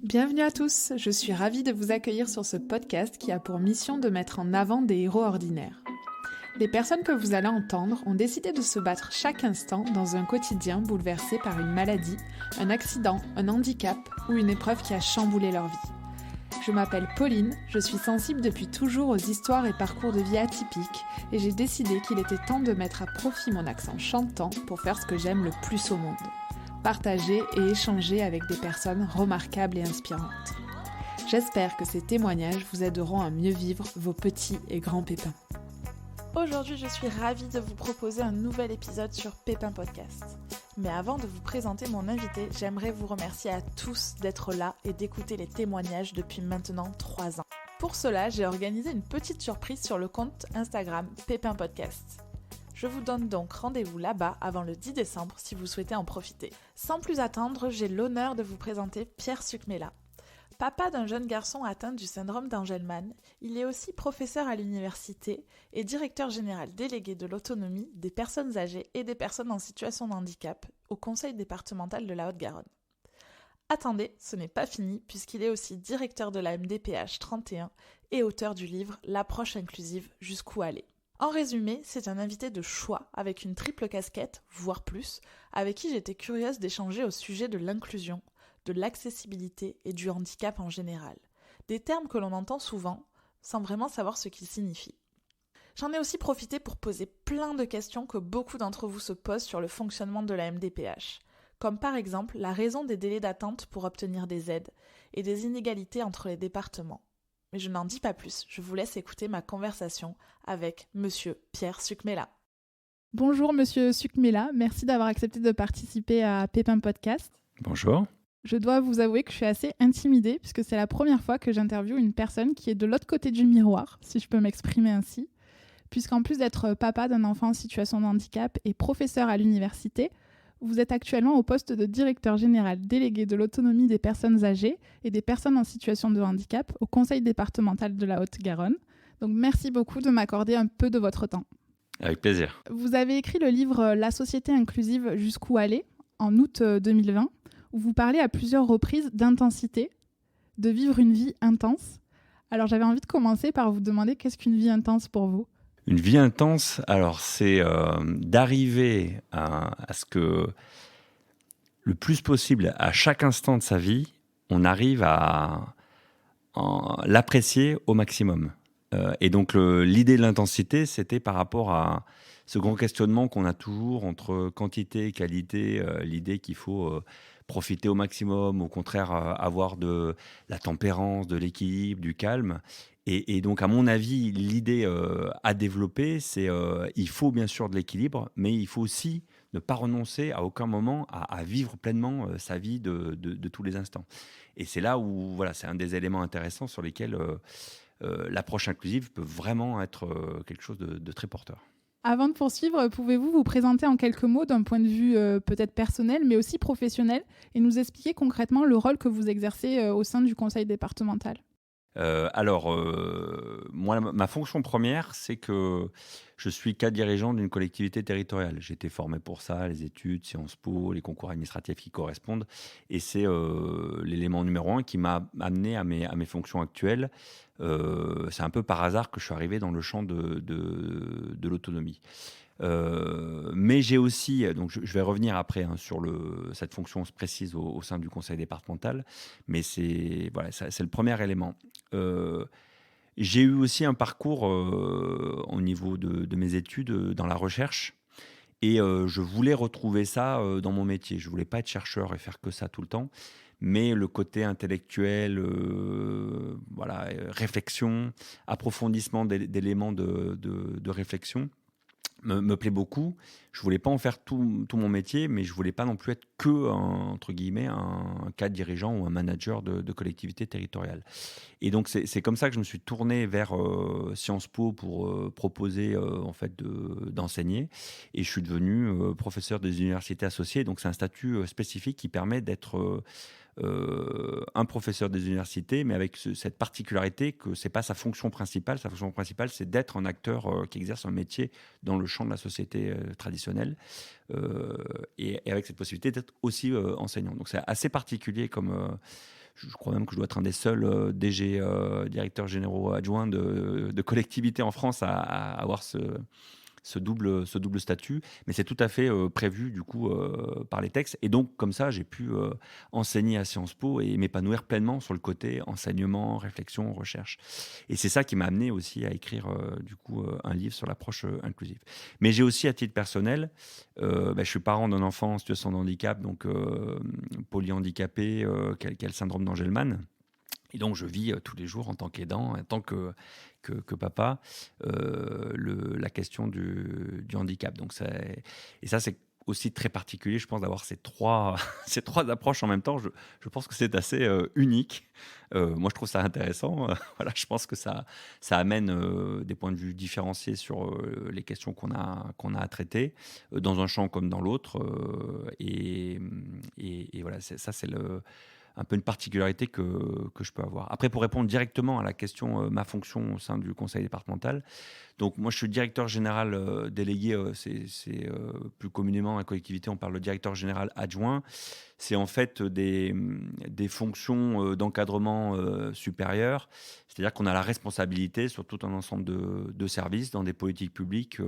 Bienvenue à tous, je suis ravie de vous accueillir sur ce podcast qui a pour mission de mettre en avant des héros ordinaires. Les personnes que vous allez entendre ont décidé de se battre chaque instant dans un quotidien bouleversé par une maladie, un accident, un handicap ou une épreuve qui a chamboulé leur vie. Je m'appelle Pauline, je suis sensible depuis toujours aux histoires et parcours de vie atypiques et j'ai décidé qu'il était temps de mettre à profit mon accent chantant pour faire ce que j'aime le plus au monde. Partager et échanger avec des personnes remarquables et inspirantes. J'espère que ces témoignages vous aideront à mieux vivre vos petits et grands pépins. Aujourd'hui, je suis ravie de vous proposer un nouvel épisode sur Pépin Podcast. Mais avant de vous présenter mon invité, j'aimerais vous remercier à tous d'être là et d'écouter les témoignages depuis maintenant 3 ans. Pour cela, j'ai organisé une petite surprise sur le compte Instagram Pépin Podcast. Je vous donne donc rendez-vous là-bas avant le 10 décembre si vous souhaitez en profiter. Sans plus attendre, j'ai l'honneur de vous présenter Pierre Sukmela. Papa d'un jeune garçon atteint du syndrome d'Angelman, il est aussi professeur à l'université et directeur général délégué de l'autonomie des personnes âgées et des personnes en situation de handicap au conseil départemental de la Haute-Garonne. Attendez, ce n'est pas fini puisqu'il est aussi directeur de la MDPH 31 et auteur du livre L'approche inclusive, jusqu'où aller. En résumé, c'est un invité de choix avec une triple casquette, voire plus, avec qui j'étais curieuse d'échanger au sujet de l'inclusion, de l'accessibilité et du handicap en général. Des termes que l'on entend souvent, sans vraiment savoir ce qu'ils signifient. J'en ai aussi profité pour poser plein de questions que beaucoup d'entre vous se posent sur le fonctionnement de la MDPH, comme par exemple la raison des délais d'attente pour obtenir des aides et des inégalités entre les départements. Mais je n'en dis pas plus, je vous laisse écouter ma conversation avec Monsieur Pierre Sukmela. Bonjour Monsieur Sukmela, merci d'avoir accepté de participer à Pépin Podcast. Bonjour. Je dois vous avouer que je suis assez intimidée puisque c'est la première fois que j'interviewe une personne qui est de l'autre côté du miroir, si je peux m'exprimer ainsi, puisqu'en plus d'être papa d'un enfant en situation de handicap et professeur à l'université, vous êtes actuellement au poste de directeur général délégué de l'autonomie des personnes âgées et des personnes en situation de handicap au conseil départemental de la Haute-Garonne. Donc merci beaucoup de m'accorder un peu de votre temps. Avec plaisir. Vous avez écrit le livre La société inclusive, jusqu'où aller en août 2020, où vous parlez à plusieurs reprises d'intensité, de vivre une vie intense. Alors j'avais envie de commencer par vous demander qu'est-ce qu'une vie intense pour vous ? Une vie intense, alors c'est d'arriver à ce que le plus possible, à chaque instant de sa vie, on arrive à l'apprécier au maximum. Et donc l'idée de l'intensité, c'était par rapport à ce grand questionnement qu'on a toujours entre quantité et qualité, l'idée qu'il faut profiter au maximum, au contraire avoir de la tempérance, de l'équilibre, du calme. Et donc, à mon avis, l'idée à développer, c'est il faut bien sûr de l'équilibre, mais il faut aussi ne pas renoncer à aucun moment à vivre pleinement sa vie de tous les instants. Et c'est là où voilà, c'est un des éléments intéressants sur lesquels l'approche inclusive peut vraiment être quelque chose de très porteur. Avant de poursuivre, pouvez-vous vous présenter en quelques mots d'un point de vue peut-être personnel, mais aussi professionnel, et nous expliquer concrètement le rôle que vous exercez au sein du conseil départemental ? Moi, ma fonction première, c'est que je suis cadre dirigeant d'une collectivité territoriale. J'ai été formé pour ça, les études, Sciences Po, les concours administratifs qui correspondent. Et c'est l'élément numéro 1 qui m'a amené à mes fonctions actuelles. C'est un peu par hasard que je suis arrivé dans le champ de l'autonomie. Mais j'ai aussi, donc je vais revenir après sur cette fonction précise au sein du conseil départemental, mais c'est le premier élément. J'ai eu aussi un parcours au niveau de mes études dans la recherche et je voulais retrouver ça dans mon métier. Je voulais pas être chercheur et faire que ça tout le temps, mais le côté intellectuel, réflexion, approfondissement d'éléments de réflexion me plaît beaucoup. Je voulais pas en faire tout mon métier, mais je voulais pas non plus être que, entre guillemets, un cadre dirigeant ou un manager de collectivité territoriale. Et donc, c'est comme ça que je me suis tourné vers Sciences Po pour proposer en fait d'enseigner. Et je suis devenu professeur des universités associées. Donc, c'est un statut spécifique qui permet d'être un professeur des universités, mais avec cette particularité que c'est pas sa fonction principale. Sa fonction principale, c'est d'être un acteur qui exerce un métier dans le champ de la société traditionnelle, et avec cette possibilité d'être aussi enseignant. Donc c'est assez particulier comme je crois même que je dois être un des seuls DG, directeurs généraux adjoints de collectivités en France à avoir ce double statut, mais c'est tout à fait prévu du coup par les textes. Et donc comme ça, j'ai pu enseigner à Sciences Po et m'épanouir pleinement sur le côté enseignement, réflexion, recherche. Et c'est ça qui m'a amené aussi à écrire du coup un livre sur l'approche inclusive. Mais j'ai aussi à titre personnel, je suis parent d'un enfant en situation de handicap, donc polyhandicapé, qui a le syndrome d'Angelman. Et donc, je vis tous les jours en tant qu'aidant, en tant que papa, la question du handicap. Donc, et ça, c'est aussi très particulier, je pense, d'avoir ces trois, ces trois approches en même temps. Je pense que c'est assez unique. Moi, je trouve ça intéressant. Voilà, je pense que ça amène des points de vue différenciés sur les questions qu'on a à traiter, dans un champ comme dans l'autre. Et voilà, ça, c'est un peu une particularité que je peux avoir. Après, pour répondre directement à la question, ma fonction au sein du conseil départemental, donc moi je suis directeur général délégué, c'est plus communément à la collectivité, on parle de directeur général adjoint. C'est en fait des fonctions d'encadrement supérieur, c'est-à-dire qu'on a la responsabilité sur tout un ensemble de services dans des politiques publiques,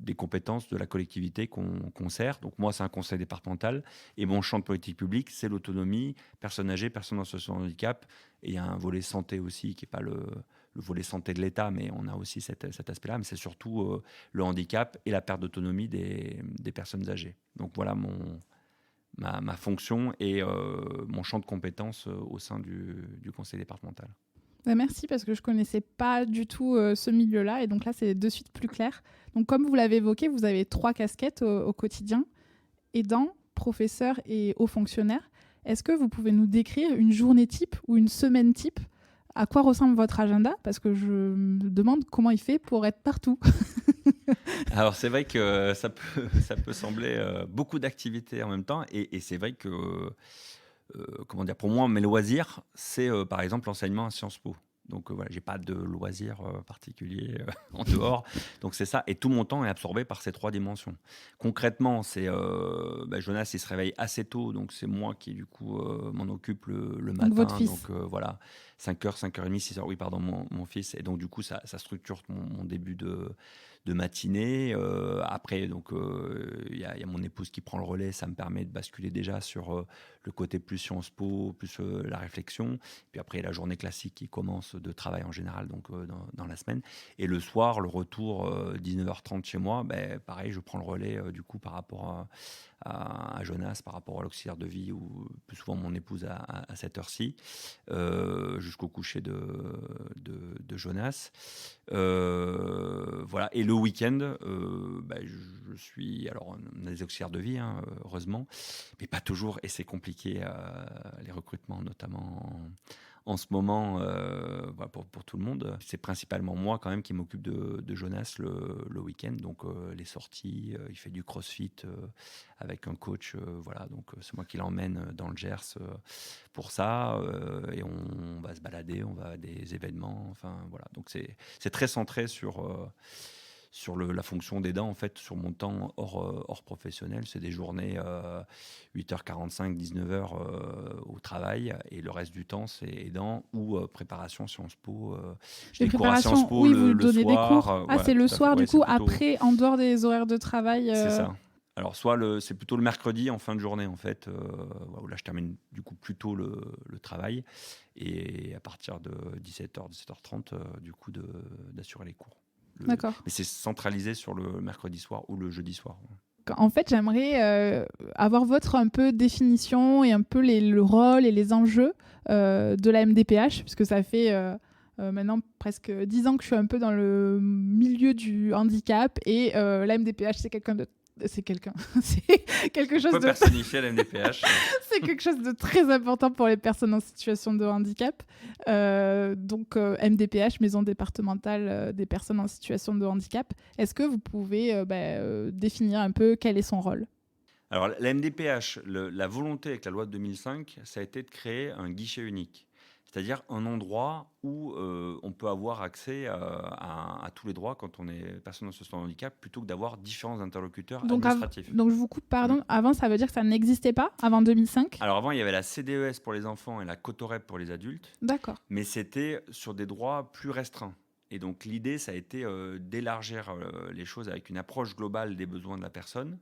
des compétences de la collectivité qu'on sert. Donc moi, c'est un conseil départemental et mon champ de politique publique, c'est l'autonomie, personnes âgées, personnes en situation de handicap. Et il y a un volet santé aussi, qui n'est pas le volet santé de l'État, mais on a aussi cet aspect-là. Mais c'est surtout le handicap et la perte d'autonomie des personnes âgées. Donc voilà ma fonction et mon champ de compétences au sein du conseil départemental. Merci, parce que je ne connaissais pas du tout ce milieu-là, et donc là c'est de suite plus clair. Donc comme vous l'avez évoqué, vous avez 3 casquettes au quotidien: aidant, professeur et haut fonctionnaire. Est-ce que vous pouvez nous décrire une journée type ou une semaine type? À quoi ressemble votre agenda? Parce que je me demande comment il fait pour être partout. Alors c'est vrai que ça peut sembler beaucoup d'activités en même temps, et c'est vrai que comment dire, pour moi, mes loisirs, c'est par exemple l'enseignement à Sciences Po. Donc voilà, j'ai pas de loisirs particuliers en dehors. Donc c'est ça, et tout mon temps est absorbé par ces 3 dimensions. Concrètement, c'est Jonas, il se réveille assez tôt, donc c'est moi qui du coup m'en occupe le matin. Donc votre fils. Donc voilà, 5h, 5h30, 6h, oui pardon, mon fils. Et donc du coup, ça structure mon début de matinée. Après, donc il y a mon épouse qui prend le relais, ça me permet de basculer déjà sur le côté plus Sciences Po, plus la réflexion. Puis après, la journée classique qui commence de travail en général, donc dans la semaine. Et le soir, le retour 19h30 chez moi, pareil, je prends le relais du coup par rapport à Jonas, par rapport à l'auxiliaire de vie, ou plus souvent mon épouse à cette heure-ci, jusqu'au coucher de Jonas. Voilà. Et le week-end, je suis... Alors, on a des auxiliaires de vie, hein, heureusement, mais pas toujours, et c'est compliqué, les recrutements, notamment en ce moment, voilà, pour tout le monde. C'est principalement moi quand même qui m'occupe de Jonas le week-end. Donc les sorties, il fait du crossfit avec un coach. Voilà, donc c'est moi qui l'emmène dans le Gers pour ça. Et on va se balader, on va à des événements. Enfin voilà, donc c'est très centré sur la fonction d'aidant, en fait, sur mon temps hors professionnel. C'est des journées 8h45, 19h au travail, et le reste du temps, c'est aidant ou préparation Sciences Po. Les préparations, oui, vous donnez des cours. Ouais, c'est le soir, du coup, plutôt... après, en dehors des horaires de travail. C'est ça. Alors, c'est plutôt le mercredi en fin de journée, en fait, où là, je termine du coup plus tôt le travail, et à partir de 17h, 17h30, du coup, d'assurer les cours. D'accord. Mais c'est centralisé sur le mercredi soir ou le jeudi soir. En fait, j'aimerais avoir votre un peu définition et un peu le rôle et les enjeux de la MDPH, puisque ça fait maintenant presque 10 ans que je suis un peu dans le milieu du handicap, et la MDPH, c'est quelque chose de... personnifier la MDPH. C'est quelque chose de très important pour les personnes en situation de handicap. Donc, MDPH, Maison départementale des personnes en situation de handicap. Est-ce que vous pouvez définir un peu quel est son rôle ? Alors, la MDPH, la volonté avec la loi de 2005, ça a été de créer un guichet unique. c'est-à-dire un endroit où on peut avoir accès à tous les droits quand on est personne en situation de handicap, plutôt que d'avoir différents interlocuteurs administratifs. Donc je vous coupe, pardon. Avant, ça veut dire que ça n'existait pas, avant 2005 ? Alors avant, il y avait la CDES pour les enfants et la Cotorep pour les adultes. D'accord. Mais c'était sur des droits plus restreints. Et donc l'idée, ça a été d'élargir les choses avec une approche globale des besoins de la personne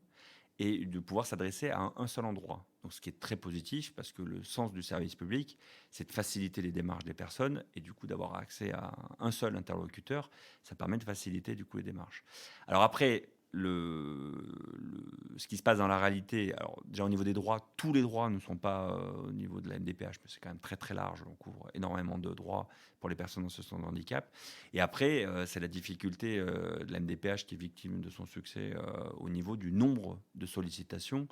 et de pouvoir s'adresser à un seul endroit. Donc, ce qui est très positif, parce que le sens du service public, c'est de faciliter les démarches des personnes, et du coup d'avoir accès à un seul interlocuteur, ça permet de faciliter du coup les démarches. Alors après, ce qui se passe dans la réalité, alors déjà au niveau des droits, tous les droits ne sont pas au niveau de la MDPH, mais c'est quand même très très large, on couvre énormément de droits pour les personnes en situation de handicap. Et après, c'est la difficulté de la MDPH qui est victime de son succès au niveau du nombre de sollicitations,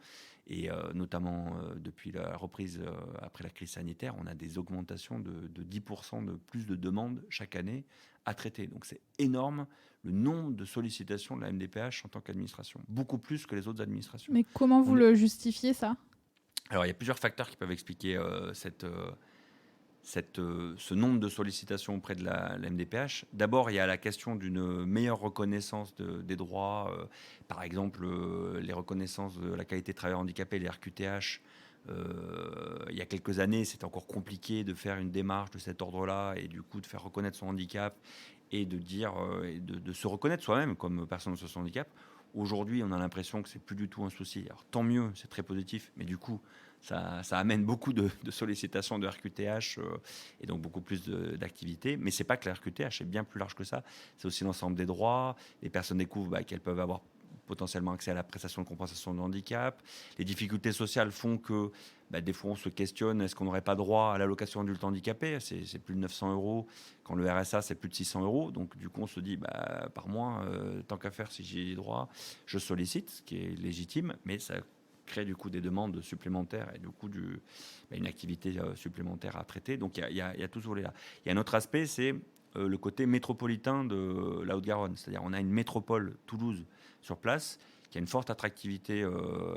et notamment depuis la reprise après la crise sanitaire, on a des augmentations de 10% de plus de demandes chaque année à traiter. Donc c'est énorme le nombre de sollicitations de la MDPH en tant qu'administration, beaucoup plus que les autres administrations. Mais comment vous le justifiez, ça ? Alors il y a plusieurs facteurs qui peuvent expliquer ce nombre de sollicitations auprès de la MDPH. D'abord, il y a la question d'une meilleure reconnaissance des droits. Par exemple, les reconnaissances de la qualité de travailleur handicapé, les RQTH. Il y a quelques années, c'était encore compliqué de faire une démarche de cet ordre-là et du coup de faire reconnaître son handicap et de dire, de se reconnaître soi-même comme personne en situation de handicap. Aujourd'hui, on a l'impression que c'est plus du tout un souci. Alors tant mieux, c'est très positif, mais du coup, ça amène beaucoup de sollicitations de RQTH et donc beaucoup plus d'activités. Mais c'est pas que la RQTH, c'est bien plus large que ça. C'est aussi l'ensemble des droits. Les personnes découvrent qu'elles peuvent avoir potentiellement accès à la prestation de compensation de handicap. Les difficultés sociales font que des fois on se questionne, est-ce qu'on n'aurait pas droit à l'allocation adulte handicapé ? C'est plus de 900 €, quand le RSA c'est plus de 600 €. Donc du coup on se dit, par mois, tant qu'à faire, si j'ai droit, je sollicite, ce qui est légitime, mais ça crée du coup des demandes supplémentaires et du coup une activité supplémentaire à traiter. Donc il y a tout ce volet-là. Il y a un autre aspect, c'est le côté métropolitain de la Haute-Garonne. C'est-à-dire on a une métropole, Toulouse, sur place, qui a une forte attractivité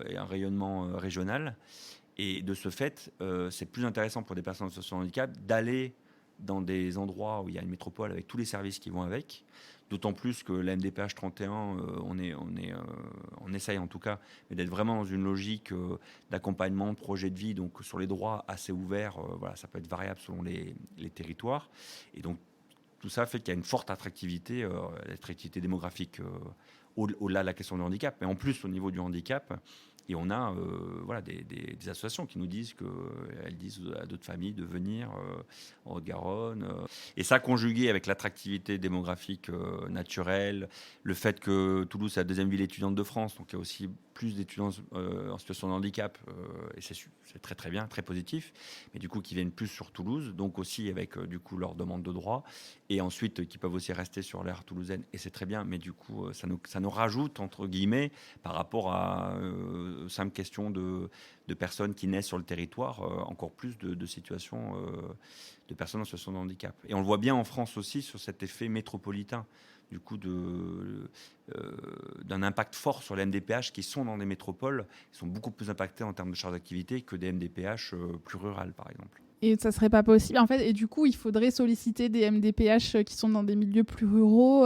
et un rayonnement régional. Et de ce fait, c'est plus intéressant pour des personnes en situation de handicap d'aller dans des endroits où il y a une métropole avec tous les services qui vont avec. D'autant plus que la MDPH 31, on essaye en tout cas, mais d'être vraiment dans une logique d'accompagnement, de projet de vie, donc sur les droits assez ouverts. Voilà, ça peut être variable selon les territoires. Et donc, tout ça fait qu'il y a une forte attractivité, l'attractivité démographique au-delà de la question du handicap, mais en plus au niveau du handicap. Et on a des associations qui nous disent qu'elles disent à d'autres familles de venir en Haute-Garonne. Et ça, conjugué avec l'attractivité démographique naturelle, le fait que Toulouse est la deuxième ville étudiante de France, donc il y a aussi plus d'étudiants en situation de handicap, et c'est très très bien, très positif, mais du coup qui viennent plus sur Toulouse, donc aussi avec du coup leur demande de droit, et ensuite qui peuvent aussi rester sur l'aire toulousaine, et c'est très bien, mais du coup ça nous rajoute, entre guillemets, par rapport à simple question de personnes qui naissent sur le territoire, encore plus de situations de personnes en situation de handicap. Et on le voit bien en France aussi sur cet effet métropolitain, du coup d'un impact fort sur les MDPH qui sont dans des métropoles, qui sont beaucoup plus impactés en termes de charge d'activité que des MDPH plus rurales, par exemple. Et ça serait pas possible, en fait, et du coup, il faudrait solliciter des MDPH qui sont dans des milieux plus ruraux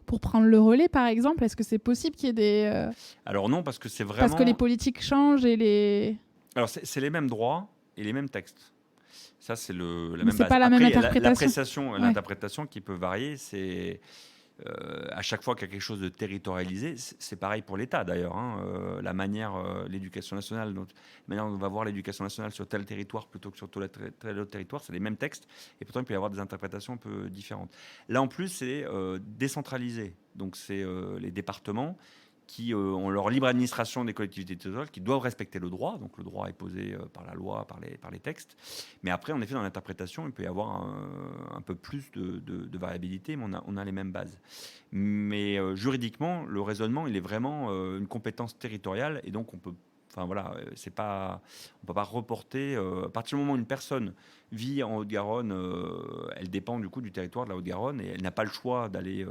pour prendre le relais, par exemple. Est-ce que c'est possible qu'il y ait des... Alors non, parce que c'est vraiment... Parce que les politiques changent et les... Alors c'est les mêmes droits et les mêmes textes. Ça, c'est la même base. C'est pas la même interprétation. L'interprétation qui peut varier, c'est... à chaque fois qu'il y a quelque chose de territorialisé, c'est pareil pour l'État d'ailleurs. La manière, l'éducation nationale, la manière dont on va voir l'éducation nationale sur tel territoire plutôt que sur tel autre territoire, c'est les mêmes textes, et pourtant il peut y avoir des interprétations un peu différentes. Là en plus, c'est décentralisé, donc c'est les départements qui ont leur libre administration des collectivités territoriales, qui doivent respecter le droit. Donc le droit est posé par la loi, par les textes. Mais après, en effet, dans l'interprétation, il peut y avoir un peu plus de variabilité, mais on a les mêmes bases. Mais juridiquement, le raisonnement, il est vraiment une compétence territoriale, et donc on peut... Enfin voilà, on ne peut pas reporter. À partir du moment où une personne vit en Haute-Garonne, elle dépend du coup du territoire de la Haute-Garonne, et elle n'a pas le choix d'aller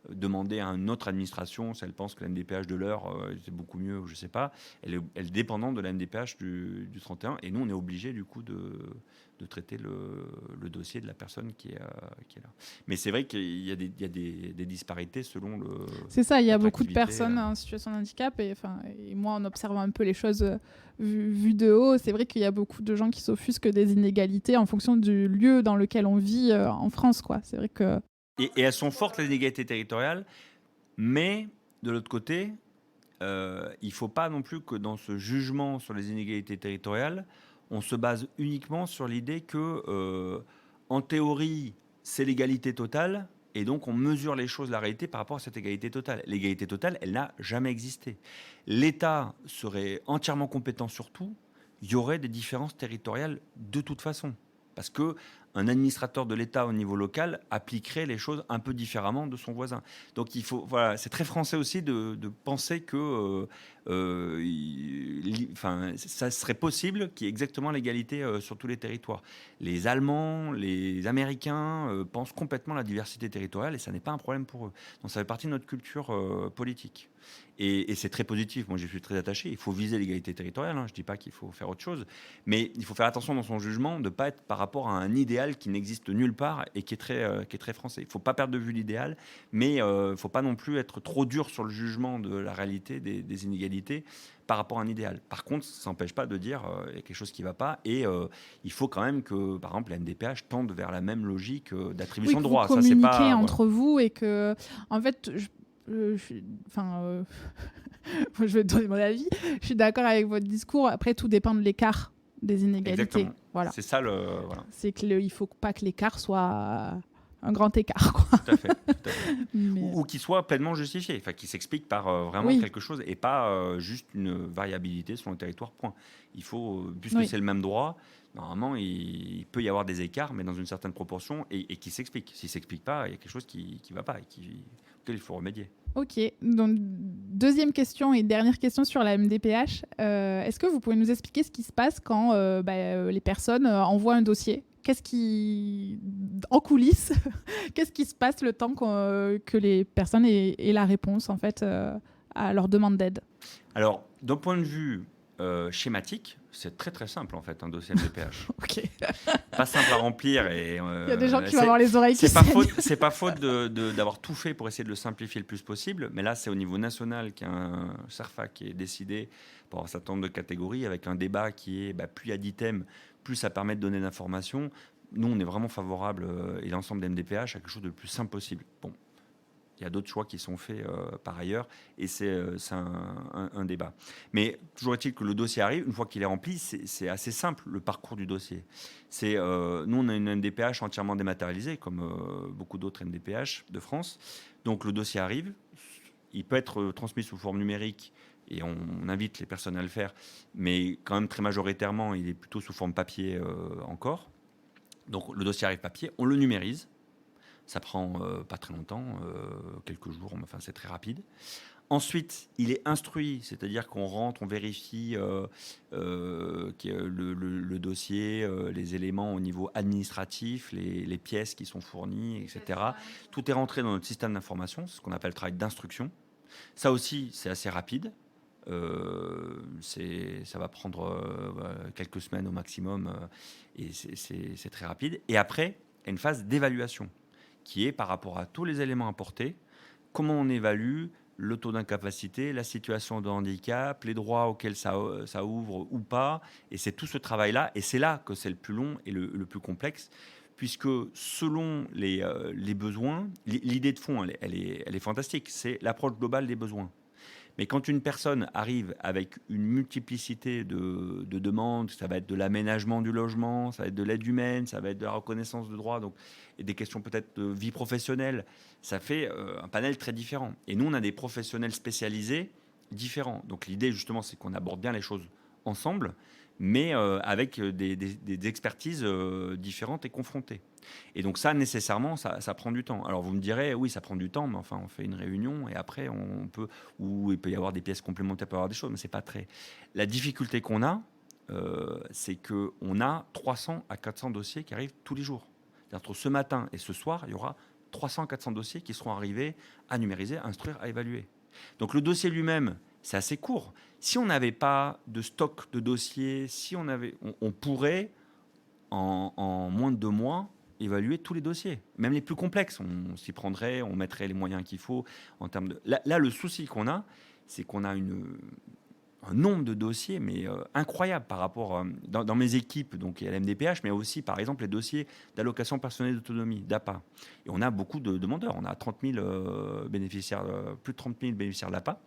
demander à une autre administration si elle pense que la MDPH de l'heure c'est beaucoup mieux, je ne sais pas. Elle est dépendante de la MDPH du 31 et nous, on est obligé du coup de traiter le dossier de la personne qui est là. Mais c'est vrai qu'il y a des disparités selon le... C'est ça, il y a beaucoup de l'attractivité, personnes en situation de handicap et moi, en observant un peu les choses vues de haut, c'est vrai qu'il y a beaucoup de gens qui s'offusquent des inégalités en fonction du lieu dans lequel on vit en France, quoi. C'est vrai que... Et elles sont fortes, les inégalités territoriales, mais de l'autre côté, il ne faut pas non plus que dans ce jugement sur les inégalités territoriales, on se base uniquement sur l'idée que, en théorie, c'est l'égalité totale, et donc on mesure les choses, la réalité, par rapport à cette égalité totale. L'égalité totale, elle n'a jamais existé. L'État serait entièrement compétent sur tout, il y aurait des différences territoriales de toute façon. Parce qu'un administrateur de l'État au niveau local appliquerait les choses un peu différemment de son voisin. Donc voilà, c'est très français aussi de penser que ça serait possible qu'il y ait exactement l'égalité sur tous les territoires. Les Allemands, les Américains pensent complètement la diversité territoriale et ça n'est pas un problème pour eux. Donc ça fait partie de notre culture politique. Et c'est très positif. Moi, j'y suis très attaché. Il faut viser l'égalité territoriale. Je ne dis pas qu'il faut faire autre chose. Mais il faut faire attention dans son jugement de ne pas être par rapport à un idéal qui n'existe nulle part et qui est très français. Il ne faut pas perdre de vue l'idéal, mais il ne faut pas non plus être trop dur sur le jugement de la réalité des inégalités par rapport à un idéal. Par contre, ça n'empêche pas de dire qu'il y a quelque chose qui ne va pas. Et il faut quand même que, par exemple, la MDPH tende vers la même logique d'attribution de droits. Vous communiquez entre vous et que, en fait... je vais te donner mon avis. Je suis d'accord avec votre discours. Après, tout dépend de l'écart des inégalités. Exactement. Voilà. C'est ça voilà. C'est qu'il ne faut pas que l'écart soit un grand écart, quoi. Tout à fait. Mais... Ou qu'il soit pleinement justifié, enfin, qu'il s'explique par vraiment quelque chose et pas juste une variabilité selon le territoire, point. Il faut, puisque c'est le même droit, normalement, il peut y avoir des écarts, mais dans une certaine proportion, et qui s'explique. S'il ne s'explique pas, il y a quelque chose qui ne va pas et auquel il faut remédier. Ok, donc deuxième question et dernière question sur la MDPH. Est-ce que vous pouvez nous expliquer ce qui se passe quand les personnes envoient un dossier ? Qu'est-ce qui, en coulisses, qu'est-ce qui se passe le temps que les personnes aient la réponse en fait à leur demande d'aide ? Alors, d'un point de vue schématique, c'est très très simple en fait un dossier MDPH. Ok. Pas simple à remplir et il y a des gens qui vont avoir les oreilles qui saignent. C'est pas faute d'avoir tout fait pour essayer de le simplifier le plus possible, mais là c'est au niveau national qu'il y a un CERFA qui est décidé pour un certain nombre de catégories avec un débat qui est plus il y a d'items, plus ça permet de donner d'informations. Nous on est vraiment favorable et l'ensemble des MDPH à quelque chose de le plus simple possible. Bon. Il y a d'autres choix qui sont faits par ailleurs et c'est un débat. Mais toujours est-il que le dossier arrive, une fois qu'il est rempli, c'est assez simple le parcours du dossier. Nous, on a une MDPH entièrement dématérialisée, comme beaucoup d'autres MDPH de France. Donc le dossier arrive, il peut être transmis sous forme numérique et on invite les personnes à le faire, mais quand même très majoritairement, il est plutôt sous forme papier encore. Donc le dossier arrive papier, on le numérise. Ça prend pas très longtemps, quelques jours, enfin c'est très rapide. Ensuite, il est instruit, c'est-à-dire qu'on rentre, on vérifie le dossier, les éléments au niveau administratif, les pièces qui sont fournies, etc. Tout est rentré dans notre système d'information, c'est ce qu'on appelle le travail d'instruction. Ça aussi, c'est assez rapide. Ça va prendre quelques semaines au maximum et c'est très rapide. Et après, il y a une phase d'évaluation qui est par rapport à tous les éléments apportés, comment on évalue le taux d'incapacité, la situation de handicap, les droits auxquels ça ouvre ou pas. Et c'est tout ce travail-là, et c'est là que c'est le plus long et le plus complexe, puisque selon les besoins, l'idée de fond, elle est fantastique, c'est l'approche globale des besoins. Mais quand une personne arrive avec une multiplicité de demandes, ça va être de l'aménagement du logement, ça va être de l'aide humaine, ça va être de la reconnaissance de droits, donc, et des questions peut-être de vie professionnelle, ça fait un panel très différent. Et nous, on a des professionnels spécialisés différents. Donc l'idée, justement, c'est qu'on aborde bien les choses ensemble, mais avec des expertises différentes et confrontées. Et donc ça, nécessairement, ça prend du temps. Alors vous me direz, oui, ça prend du temps, mais enfin, on fait une réunion et après, ou il peut y avoir des pièces complémentaires, il peut y avoir des choses, mais c'est pas très... La difficulté qu'on a, c'est qu'on a 300 à 400 dossiers qui arrivent tous les jours. Entre ce matin et ce soir, il y aura 300-400 dossiers qui seront arrivés à numériser, à instruire, à évaluer. Donc le dossier lui-même, c'est assez court. Si on n'avait pas de stock de dossiers, on pourrait, en moins de 2 mois, évaluer tous les dossiers, même les plus complexes. On s'y prendrait, on mettrait les moyens qu'il faut. En termes de... Là, le souci qu'on a, c'est qu'on a un nombre de dossiers, mais incroyable par rapport dans mes équipes, donc il y a la MDPH, mais aussi par exemple les dossiers d'allocation personnelle d'autonomie, d'APA. Et on a beaucoup de demandeurs, on a 30 000 bénéficiaires, plus de 30 000 bénéficiaires d'APA.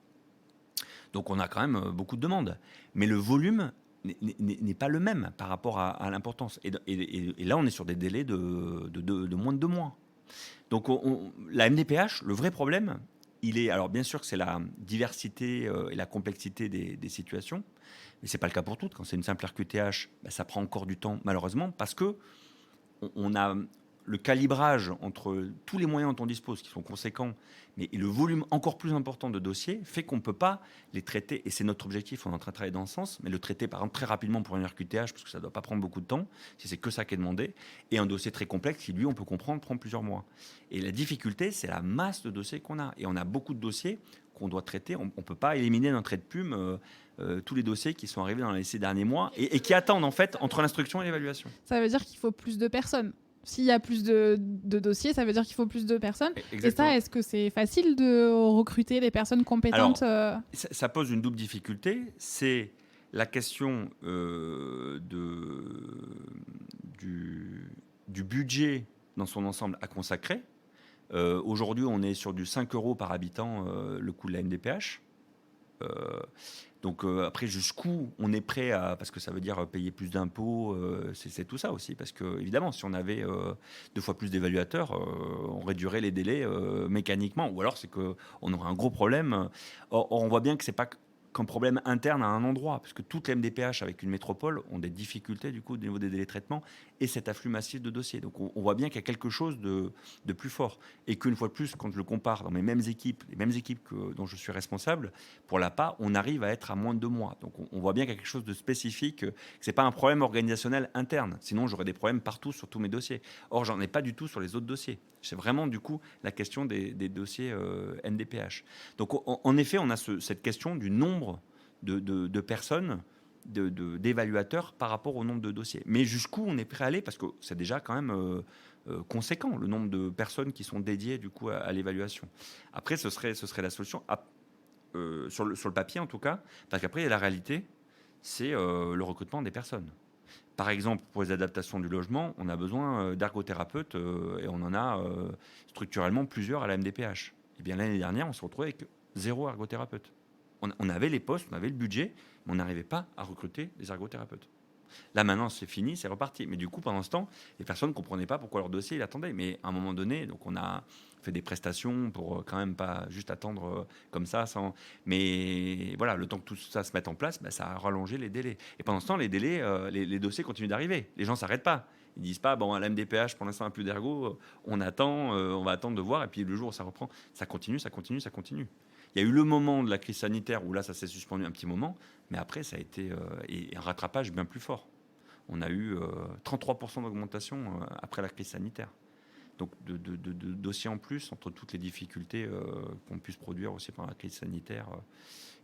Donc on a quand même beaucoup de demandes. Mais le volume n'est pas le même par rapport à l'importance. Et là, on est sur des délais de moins de 2 mois. Donc la MDPH, le vrai problème, alors bien sûr que c'est la diversité et la complexité des situations, mais ce n'est pas le cas pour toutes. Quand c'est une simple RQTH, ça prend encore du temps, malheureusement, parce que on a le calibrage entre tous les moyens dont on dispose, qui sont conséquents, mais le volume encore plus important de dossiers, fait qu'on ne peut pas les traiter, et c'est notre objectif, on est en train de travailler dans ce sens, mais le traiter par exemple très rapidement pour une RQTH, parce que ça ne doit pas prendre beaucoup de temps, si c'est que ça qui est demandé, et un dossier très complexe qui, lui, on peut comprendre, prend plusieurs mois. Et la difficulté, c'est la masse de dossiers qu'on a. Et on a beaucoup de dossiers qu'on doit traiter. On ne peut pas éliminer d'un trait de plume tous les dossiers qui sont arrivés dans les 6 derniers mois et qui attendent, en fait, entre l'instruction et l'évaluation. Ça veut dire qu'il faut plus de personnes. S'il y a plus de dossiers, ça veut dire qu'il faut plus de personnes. Exactement. Et ça, est-ce que c'est facile de recruter les personnes compétentes? Alors, ça pose une double difficulté. C'est la question du budget dans son ensemble à consacrer. Aujourd'hui, on est sur du 5 € par habitant, le coût de la MDPH. Donc après, jusqu'où on est prêt à... Parce que ça veut dire payer plus d'impôts, c'est tout ça aussi. Parce que, évidemment, si on avait 2 fois plus d'évaluateurs, on réduirait les délais mécaniquement. Ou alors, c'est qu'on aurait un gros problème. Or, on voit bien que ce n'est pas qu'un problème interne à un endroit. Parce que toutes les MDPH avec une métropole ont des difficultés, du coup, au niveau des délais de traitement et cet afflux massif de dossiers. Donc, on voit bien qu'il y a quelque chose de plus fort. Et qu'une fois de plus, quand je le compare dans mes mêmes équipes, les mêmes équipes dont je suis responsable, pour l'APA, on arrive à être à moins de 2 mois. Donc, on voit bien qu'il y a quelque chose de spécifique, que ce n'est pas un problème organisationnel interne. Sinon, j'aurais des problèmes partout sur tous mes dossiers. Or, j'en ai pas du tout sur les autres dossiers. C'est vraiment, du coup, la question des dossiers NDPH. Donc, en effet, on a cette question du nombre de personnes, d'évaluateurs par rapport au nombre de dossiers. Mais jusqu'où on est prêt à aller, parce que c'est déjà quand même conséquent, le nombre de personnes qui sont dédiées du coup à l'évaluation. Après, ce serait la solution, sur le papier en tout cas, parce qu'après, il y a la réalité, c'est le recrutement des personnes. Par exemple, pour les adaptations du logement, on a besoin d'ergothérapeutes et on en a structurellement plusieurs à la MDPH. Et bien l'année dernière, on se retrouvait avec 0 ergothérapeute. On avait les postes, on avait le budget, mais on n'arrivait pas à recruter des ergothérapeutes. Là, maintenant, c'est fini, c'est reparti. Mais du coup, pendant ce temps, les personnes ne comprenaient pas pourquoi leur dossier, il attendait. Mais à un moment donné, donc on a fait des prestations pour quand même pas juste attendre comme ça. Mais voilà, le temps que tout ça se mette en place, ça a rallongé les délais. Et pendant ce temps, les délais, les dossiers continuent d'arriver. Les gens ne s'arrêtent pas. Ils ne disent pas, bon, à la MDPH, pour l'instant, un peu d'ergo, on attend, on va attendre de voir. Et puis le jour où ça reprend, ça continue, ça continue, ça continue. Il y a eu le moment de la crise sanitaire où là, ça s'est suspendu un petit moment, mais après, ça a été un rattrapage bien plus fort. On a eu 33% d'augmentation après la crise sanitaire. Donc, de dossiers en plus, entre toutes les difficultés qu'on puisse produire aussi pendant la crise sanitaire,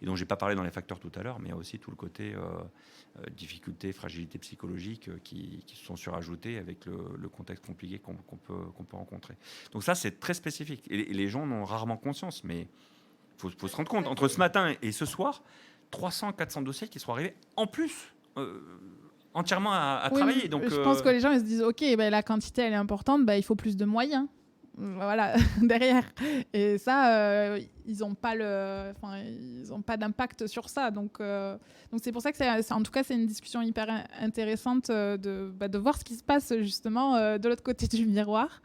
et dont je n'ai pas parlé dans les facteurs tout à l'heure, mais il y a aussi tout le côté difficultés, fragilité psychologique qui se sont surajoutés avec le contexte compliqué qu'on peut rencontrer. Donc ça, c'est très spécifique. Et les gens en ont rarement conscience, mais il faut se rendre compte, entre ce matin et ce soir, 300-400 dossiers qui sont arrivés en plus, entièrement à travailler. Donc, je pense que les gens ils se disent, ok, la quantité elle est importante, il faut plus de moyens. Voilà, derrière. Et ça, ils n'ont pas d'impact sur ça. Donc c'est pour ça que en tout cas, c'est une discussion hyper intéressante de voir ce qui se passe justement de l'autre côté du miroir.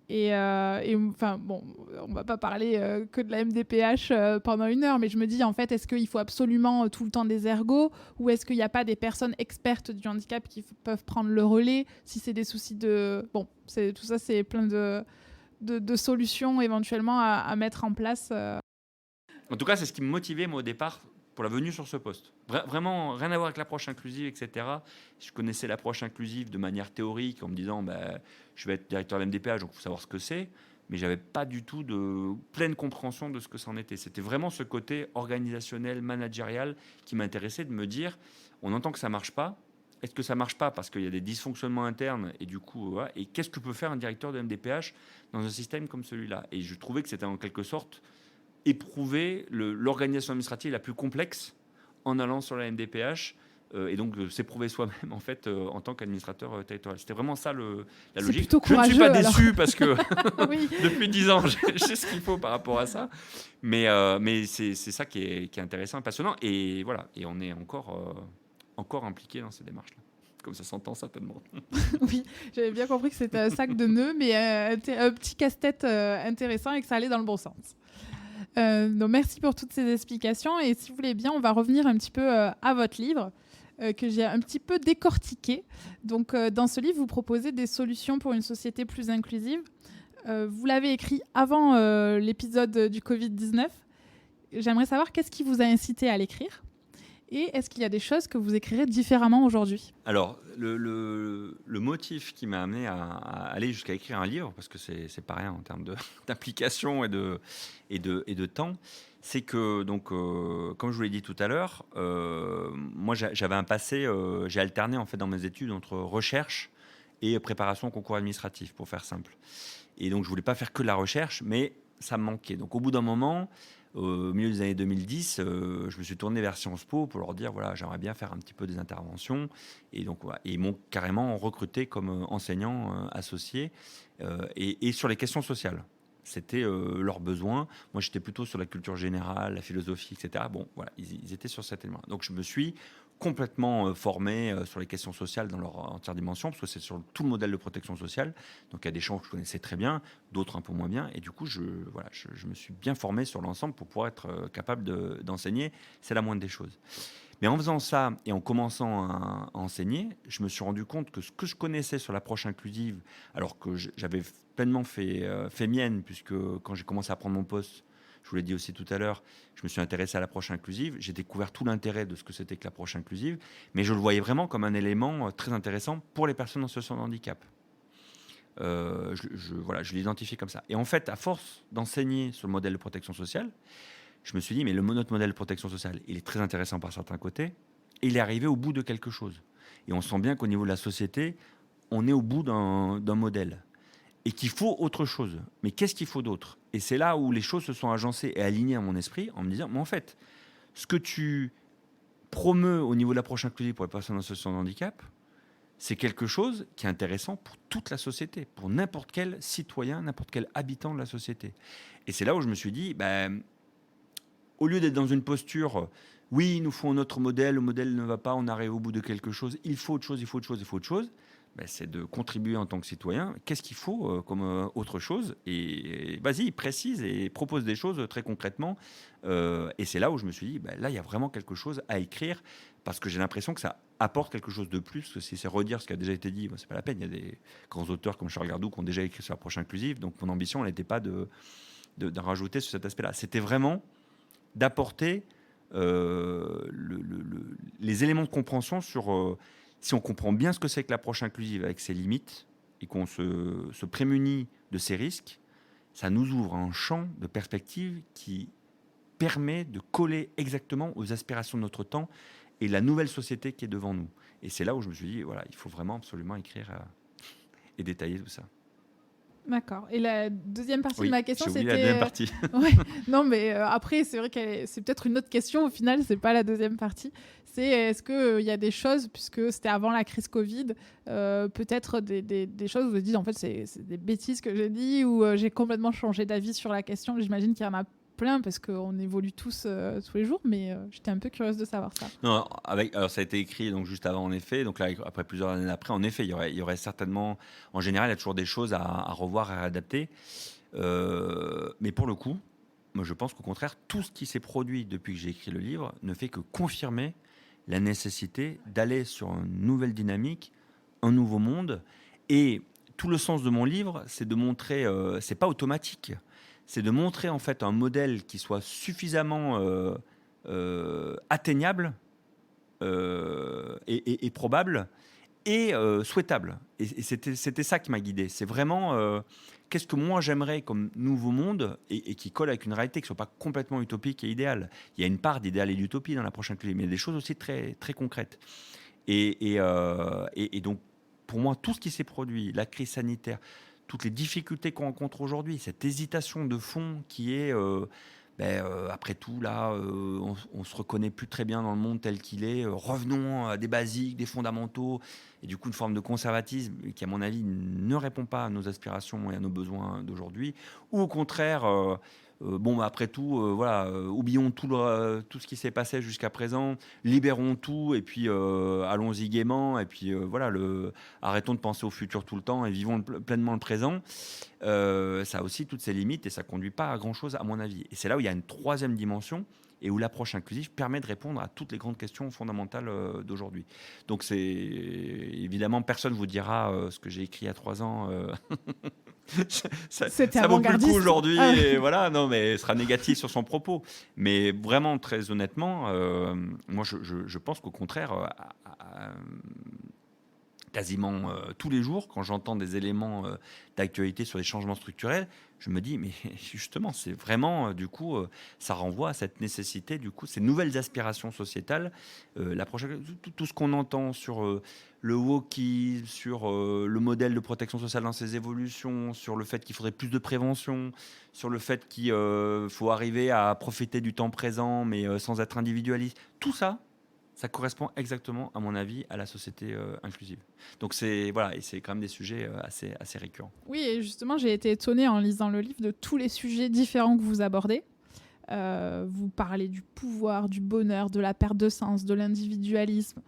Et enfin, bon, on va pas parler que de la MDPH pendant 1 heure, mais je me dis, en fait, est-ce qu'il faut absolument tout le temps des ergos, ou est-ce qu'il n'y a pas des personnes expertes du handicap qui peuvent prendre le relais si c'est des soucis de... Bon, tout ça, c'est plein de solutions éventuellement à mettre en place. En tout cas, c'est ce qui me motivait, moi, au départ, pour la venue sur ce poste. Vraiment, rien à voir avec l'approche inclusive, etc. Je connaissais l'approche inclusive de manière théorique, en me disant, je vais être directeur de la MDPH, donc il faut savoir ce que c'est. mais j'avais pas du tout de pleine compréhension de ce que c'en était. C'était vraiment ce côté organisationnel, managérial qui m'intéressait, de me dire, on entend que ça marche pas. Est-ce que ça marche pas parce qu'il y a des dysfonctionnements internes et du coup, voilà, et qu'est-ce que peut faire un directeur de MDPH dans un système comme celui-là? Et je trouvais que c'était en quelque sorte éprouver l'organisation administrative la plus complexe en allant sur la MDPH. Et donc s'éprouver soi-même en fait en tant qu'administrateur territorial. C'était vraiment ça la logique. Plutôt courageux, je ne suis pas alors. déçu parce que Oui. depuis 10 ans, j'ai ce qu'il faut par rapport à ça. Mais c'est ça qui est intéressant et passionnant. Et voilà, et on est encore impliqué dans ces démarches-là. Comme ça s'entend certainement. Oui, j'avais bien compris que c'était un sac de nœuds, mais un petit casse-tête intéressant et que ça allait dans le bon sens. Donc merci pour toutes ces explications. Et si vous voulez bien, on va revenir un petit peu à votre livre. Que j'ai un petit peu décortiqué. Donc, dans ce livre, vous proposez des solutions pour une société plus inclusive. Vous l'avez écrit avant l'épisode du Covid-19. J'aimerais savoir qu'est-ce qui vous a incité à l'écrire et est-ce qu'il y a des choses que vous écrirez différemment aujourd'hui? Alors, le motif qui m'a amené à aller jusqu'à écrire un livre, parce que c'est pas rien en termes d'implication et de temps, c'est que, donc, comme je vous l'ai dit tout à l'heure, moi j'avais un passé, j'ai alterné en fait dans mes études entre recherche et préparation au concours administratif, pour faire simple. Et donc je voulais pas faire que de la recherche, mais ça me manquait. Donc au bout d'un moment, au milieu des années 2010, je me suis tourné vers Sciences Po pour leur dire, voilà, j'aimerais bien faire un petit peu des interventions. Et donc, voilà, et ils m'ont carrément recruté comme enseignant associé et sur les questions sociales. C'était leurs besoins. Moi, j'étais plutôt sur la culture générale, la philosophie, etc. Bon, voilà, ils étaient sur cet élément. Donc, je me suis complètement formé sur les questions sociales dans leur entière dimension, parce que c'est sur tout le modèle de protection sociale. Donc, il y a des champs que je connaissais très bien, d'autres un peu moins bien. Et du coup, je me suis bien formé sur l'ensemble pour pouvoir être capable d'enseigner. C'est la moindre des choses. Mais en faisant ça et en commençant à enseigner, je me suis rendu compte que ce que je connaissais sur l'approche inclusive, alors que j'avais pleinement fait mienne, puisque quand j'ai commencé à prendre mon poste, je vous l'ai dit aussi tout à l'heure, je me suis intéressé à l'approche inclusive, j'ai découvert tout l'intérêt de ce que c'était que l'approche inclusive, mais je le voyais vraiment comme un élément très intéressant pour les personnes en situation de handicap. Je l'identifiais comme ça. Et en fait, à force d'enseigner sur le modèle de protection sociale, je me suis dit, mais notre modèle de protection sociale, il est très intéressant par certains côtés, et il est arrivé au bout de quelque chose. Et on sent bien qu'au niveau de la société, on est au bout d'un modèle. Et qu'il faut autre chose. Mais qu'est-ce qu'il faut d'autre? Et c'est là où les choses se sont agencées et alignées à mon esprit, en me disant, mais en fait, ce que tu promeus au niveau de l'approche inclusive pour les personnes en situation de handicap, c'est quelque chose qui est intéressant pour toute la société, pour n'importe quel citoyen, n'importe quel habitant de la société. Et c'est là où je me suis dit, au lieu d'être dans une posture, oui, il nous faut un autre modèle, le modèle ne va pas, on arrive au bout de quelque chose, il faut autre chose, il faut autre chose, il faut autre chose, c'est de contribuer en tant que citoyen. Qu'est-ce qu'il faut comme autre chose? Et vas-y, précise et propose des choses très concrètement. Et c'est là où je me suis dit, là, il y a vraiment quelque chose à écrire, parce que j'ai l'impression que ça apporte quelque chose de plus, que si c'est redire ce qui a déjà été dit, c'est pas la peine. Il y a des grands auteurs comme Charles Gardou qui ont déjà écrit sur l'approche inclusive, donc mon ambition, elle n'était pas d'en rajouter sur cet aspect-là. C'était vraiment d'apporter les éléments de compréhension sur si on comprend bien ce que c'est que l'approche inclusive avec ses limites et qu'on se prémunit de ces risques, ça nous ouvre un champ de perspective qui permet de coller exactement aux aspirations de notre temps et la nouvelle société qui est devant nous. Et c'est là où je me suis dit, voilà, il faut vraiment absolument écrire et détailler tout ça. D'accord. Et la deuxième partie de ma question, c'était... la deuxième partie. Ouais. Non, mais après, c'est vrai que c'est peut-être une autre question. Au final, c'est pas la deuxième partie. C'est est-ce qu'il y a des choses, puisque c'était avant la crise Covid, peut-être des choses où vous vous dites, en fait, c'est des bêtises que j'ai dit, ou j'ai complètement changé d'avis sur la question. J'imagine qu'il y en a plein, parce qu'on évolue tous les jours, mais j'étais un peu curieuse de savoir ça. Non, alors ça a été écrit donc juste avant, en effet. Donc là, après plusieurs années après, en effet, il y aurait certainement, en général, il y a toujours des choses à revoir, à adapter. Mais pour le coup, moi, je pense qu'au contraire, tout ce qui s'est produit depuis que j'ai écrit le livre ne fait que confirmer la nécessité d'aller sur une nouvelle dynamique, un nouveau monde. Et tout le sens de mon livre, c'est de montrer, c'est pas automatique. C'est de montrer en fait un modèle qui soit suffisamment atteignable et probable, et souhaitable. Et c'était ça qui m'a guidé. C'est vraiment qu'est-ce que moi j'aimerais comme nouveau monde et qui colle avec une réalité qui ne soit pas complètement utopique et idéale. Il y a une part d'idéal et d'utopie dans la prochaine inclusive, mais il y a des choses aussi très, très concrètes. Et donc, pour moi, tout ce qui s'est produit, la crise sanitaire, toutes les difficultés qu'on rencontre aujourd'hui, cette hésitation de fond qui est, après tout, là, on se reconnaît plus très bien dans le monde tel qu'il est. Revenons à des basiques, des fondamentaux, et du coup, une forme de conservatisme qui, à mon avis, ne répond pas à nos aspirations et à nos besoins d'aujourd'hui. Ou au contraire, après tout, oublions tout ce qui s'est passé jusqu'à présent, libérons tout, et puis allons-y gaiement, et puis arrêtons de penser au futur tout le temps et vivons pleinement le présent. Ça a aussi toutes ses limites et ça ne conduit pas à grand-chose, à mon avis. Et c'est là où il y a une troisième dimension et où l'approche inclusive permet de répondre à toutes les grandes questions fondamentales d'aujourd'hui. Donc, évidemment, personne ne vous dira ce que j'ai écrit il y a 3 ans. Ça vaut plus le coup aujourd'hui. Ah. Et voilà, non, mais sera négatif sur son propos. Mais vraiment, très honnêtement, moi, je pense qu'au contraire, quasiment tous les jours, quand j'entends des éléments d'actualité sur les changements structurels, je me dis, mais justement, c'est vraiment, ça renvoie à cette nécessité, ces nouvelles aspirations sociétales. Tout ce qu'on entend sur le wokisme, sur le modèle de protection sociale dans ses évolutions, sur le fait qu'il faudrait plus de prévention, sur le fait qu'il faut arriver à profiter du temps présent, mais sans être individualiste. Tout ça, ça correspond exactement, à mon avis, à la société inclusive. Donc et c'est quand même des sujets assez récurrents. Oui, et justement, j'ai été étonnée en lisant le livre de tous les sujets différents que vous abordez. Vous parlez du pouvoir, du bonheur, de la perte de sens, de l'individualisme.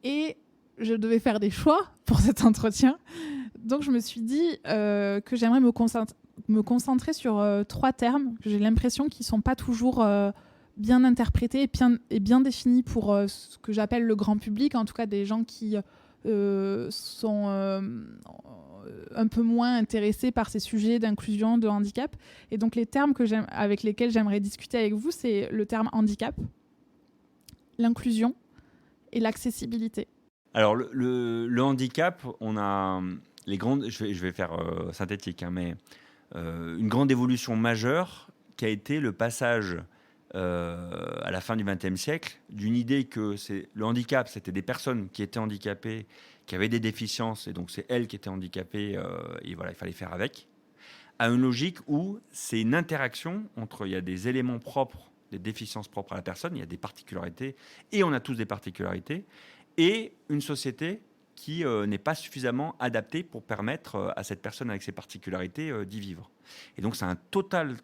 Et je devais faire des choix pour cet entretien. Donc, je me suis dit que j'aimerais me concentrer sur 3 termes que j'ai l'impression qu'ils ne sont pas toujours bien interprétés et bien définis pour ce que j'appelle le grand public, en tout cas des gens qui sont un peu moins intéressés par ces sujets d'inclusion, de handicap. Et donc les termes avec lesquels j'aimerais discuter avec vous, c'est le terme handicap, l'inclusion et l'accessibilité. Alors le handicap, on a les grandes, je vais faire synthétique, mais une grande évolution majeure qui a été le passage à la fin du XXe siècle, d'une idée que le handicap, c'était des personnes qui étaient handicapées, qui avaient des déficiences, et donc c'est elles qui étaient handicapées, et voilà, il fallait faire avec, à une logique où c'est une interaction entre, il y a des éléments propres, des déficiences propres à la personne, il y a des particularités, et on a tous des particularités, et une société qui n'est pas suffisamment adaptée pour permettre à cette personne avec ses particularités d'y vivre. Et donc, c'est un total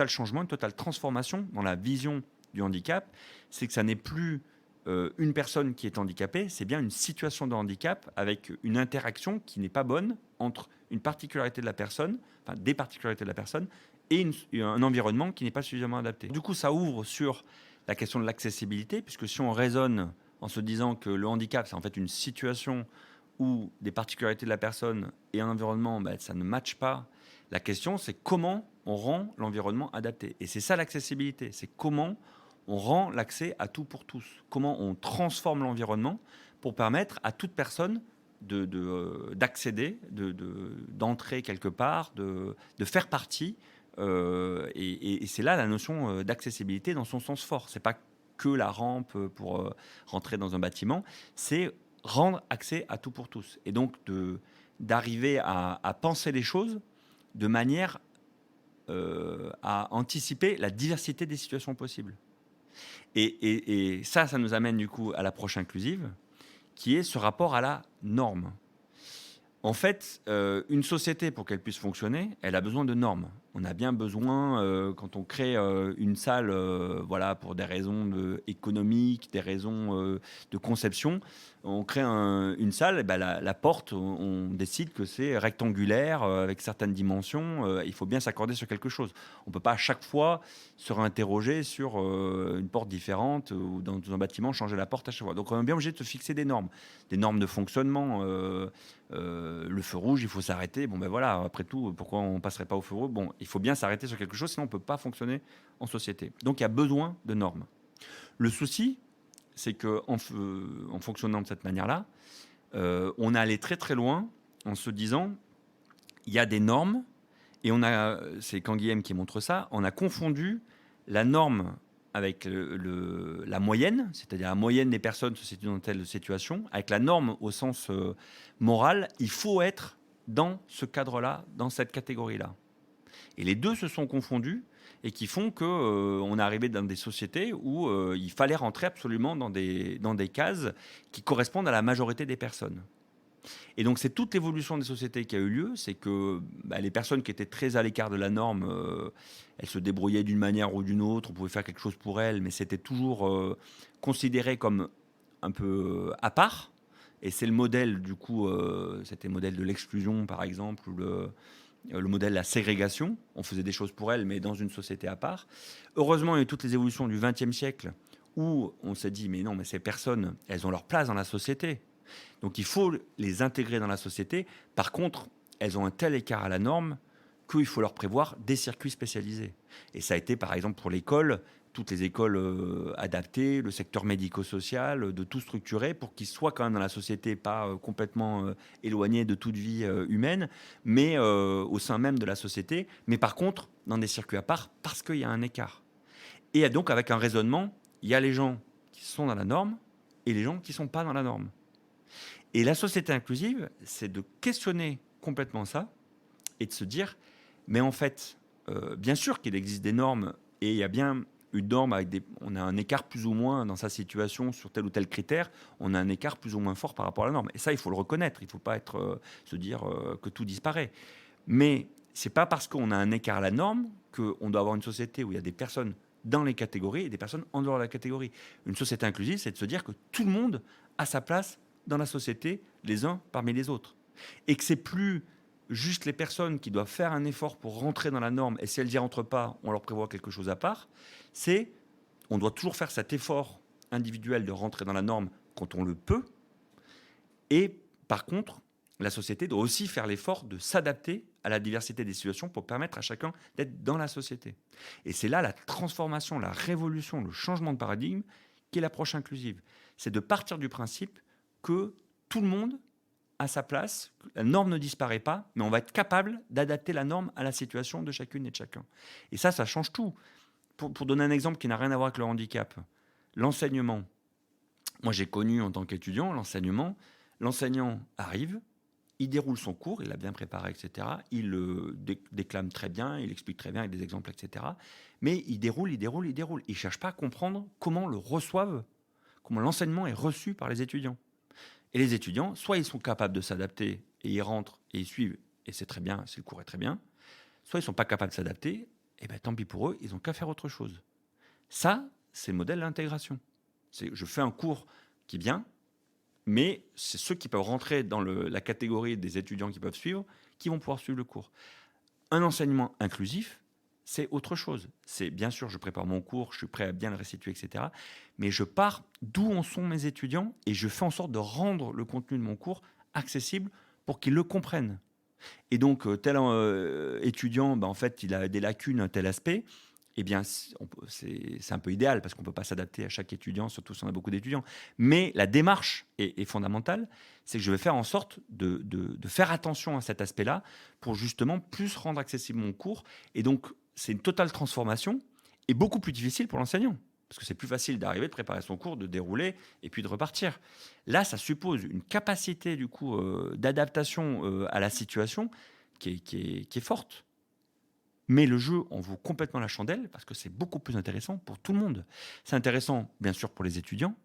changement, une totale transformation dans la vision du handicap. C'est que ça n'est plus une personne qui est handicapée, c'est bien une situation de handicap avec une interaction qui n'est pas bonne entre une particularité de la personne, enfin des particularités de la personne, et un environnement qui n'est pas suffisamment adapté. Du coup, ça ouvre sur la question de l'accessibilité, puisque si on raisonne en se disant que le handicap, c'est en fait une situation où des particularités de la personne et un environnement, ça ne matche pas. La question, c'est comment on rend l'environnement adapté. Et c'est ça l'accessibilité, c'est comment on rend l'accès à tout pour tous. Comment on transforme l'environnement pour permettre à toute personne d'accéder, d'entrer quelque part, de faire partie. Et c'est là la notion d'accessibilité dans son sens fort. C'est pas que la rampe pour rentrer dans un bâtiment, c'est rendre accès à tout pour tous. Et donc d'arriver à penser les choses de manière à anticiper la diversité des situations possibles. Et ça nous amène du coup à l'approche inclusive, qui est ce rapport à la norme. En fait, une société, pour qu'elle puisse fonctionner, elle a besoin de normes. On a bien besoin, quand on crée une salle pour des raisons économiques, des raisons de conception, on crée une salle, et la porte, on décide que c'est rectangulaire, avec certaines dimensions. Il faut bien s'accorder sur quelque chose. On ne peut pas à chaque fois se réinterroger sur une porte différente ou dans un bâtiment, changer la porte à chaque fois. Donc on est bien obligé de se fixer des normes de fonctionnement. Le feu rouge, il faut s'arrêter. Après tout, pourquoi on ne passerait pas au feu rouge ? Il faut bien s'arrêter sur quelque chose, sinon on ne peut pas fonctionner en société. Donc il y a besoin de normes. Le souci, c'est qu'en fonctionnant de cette manière-là, on est allé très très loin en se disant, il y a des normes, et c'est Canguilhem qui montre ça, on a confondu la norme avec la moyenne, c'est-à-dire la moyenne des personnes se situent dans telle situation, avec la norme au sens moral, il faut être dans ce cadre-là, dans cette catégorie-là. Et les deux se sont confondus et qui font qu'on est arrivé dans des sociétés où il fallait rentrer absolument dans des cases qui correspondent à la majorité des personnes. Et donc, c'est toute l'évolution des sociétés qui a eu lieu. C'est que les personnes qui étaient très à l'écart de la norme, elles se débrouillaient d'une manière ou d'une autre. On pouvait faire quelque chose pour elles, mais c'était toujours considéré comme un peu à part. Et c'est le modèle, du coup, c'était le modèle de l'exclusion, par exemple, ou le modèle de la ségrégation. On faisait des choses pour elles, mais dans une société à part. Heureusement, il y a eu toutes les évolutions du XXe siècle où on s'est dit, mais non, mais ces personnes, elles ont leur place dans la société. Donc il faut les intégrer dans la société. Par contre, elles ont un tel écart à la norme qu'il faut leur prévoir des circuits spécialisés. Et ça a été par exemple pour l'école, toutes les écoles adaptées, le secteur médico-social, de tout structurer pour qu'ils soient quand même dans la société, pas complètement éloignés de toute vie humaine, mais au sein même de la société. Mais par contre, dans des circuits à part, parce qu'il y a un écart. Et donc avec un raisonnement, il y a les gens qui sont dans la norme et les gens qui ne sont pas dans la norme. Et la société inclusive, c'est de questionner complètement ça et de se dire, mais en fait, bien sûr qu'il existe des normes et il y a bien une norme on a un écart plus ou moins dans sa situation sur tel ou tel critère, on a un écart plus ou moins fort par rapport à la norme. Et ça, il faut le reconnaître, il ne faut pas se dire que tout disparaît. Mais ce n'est pas parce qu'on a un écart à la norme qu'on doit avoir une société où il y a des personnes dans les catégories et des personnes en dehors de la catégorie. Une société inclusive, c'est de se dire que tout le monde a sa place dans la société, les uns parmi les autres. Et que c'est plus juste les personnes qui doivent faire un effort pour rentrer dans la norme, et si elles n'y rentrent pas, on leur prévoit quelque chose à part. On doit toujours faire cet effort individuel de rentrer dans la norme quand on le peut. Et par contre, la société doit aussi faire l'effort de s'adapter à la diversité des situations pour permettre à chacun d'être dans la société. Et c'est là la transformation, la révolution, le changement de paradigme qui est l'approche inclusive. C'est de partir du principe que tout le monde a sa place, la norme ne disparaît pas, mais on va être capable d'adapter la norme à la situation de chacune et de chacun. Et ça change tout. Pour donner un exemple qui n'a rien à voir avec le handicap, l'enseignement. Moi, j'ai connu en tant qu'étudiant l'enseignement. L'enseignant arrive, il déroule son cours, il a bien préparé, etc. Il déclame très bien, il explique très bien avec des exemples, etc. Mais il déroule. Il ne cherche pas à comprendre comment l'enseignement est reçu par les étudiants. Et les étudiants, soit ils sont capables de s'adapter et ils rentrent et ils suivent, et c'est très bien, si le cours est très bien, soit ils ne sont pas capables de s'adapter, et bien tant pis pour eux, ils n'ont qu'à faire autre chose. Ça, c'est le modèle de l'intégration. Je fais un cours qui est bien, mais c'est ceux qui peuvent rentrer dans la catégorie des étudiants qui peuvent suivre, qui vont pouvoir suivre le cours. Un enseignement inclusif, c'est autre chose. C'est bien sûr, je prépare mon cours, je suis prêt à bien le restituer, etc. Mais je pars d'où en sont mes étudiants et je fais en sorte de rendre le contenu de mon cours accessible pour qu'ils le comprennent. Et donc, tel étudiant, en fait, il a des lacunes à tel aspect. Eh bien, c'est un peu idéal parce qu'on ne peut pas s'adapter à chaque étudiant, surtout si on a beaucoup d'étudiants. Mais la démarche est fondamentale. C'est que je vais faire en sorte de faire attention à cet aspect-là pour justement plus rendre accessible mon cours. Et donc, c'est une totale transformation et beaucoup plus difficile pour l'enseignant. Parce que c'est plus facile d'arriver, de préparer son cours, de dérouler et puis de repartir. Là, ça suppose une capacité du coup d'adaptation à la situation qui est forte. Mais le jeu en vaut complètement la chandelle parce que c'est beaucoup plus intéressant pour tout le monde. C'est intéressant, bien sûr, pour les étudiants.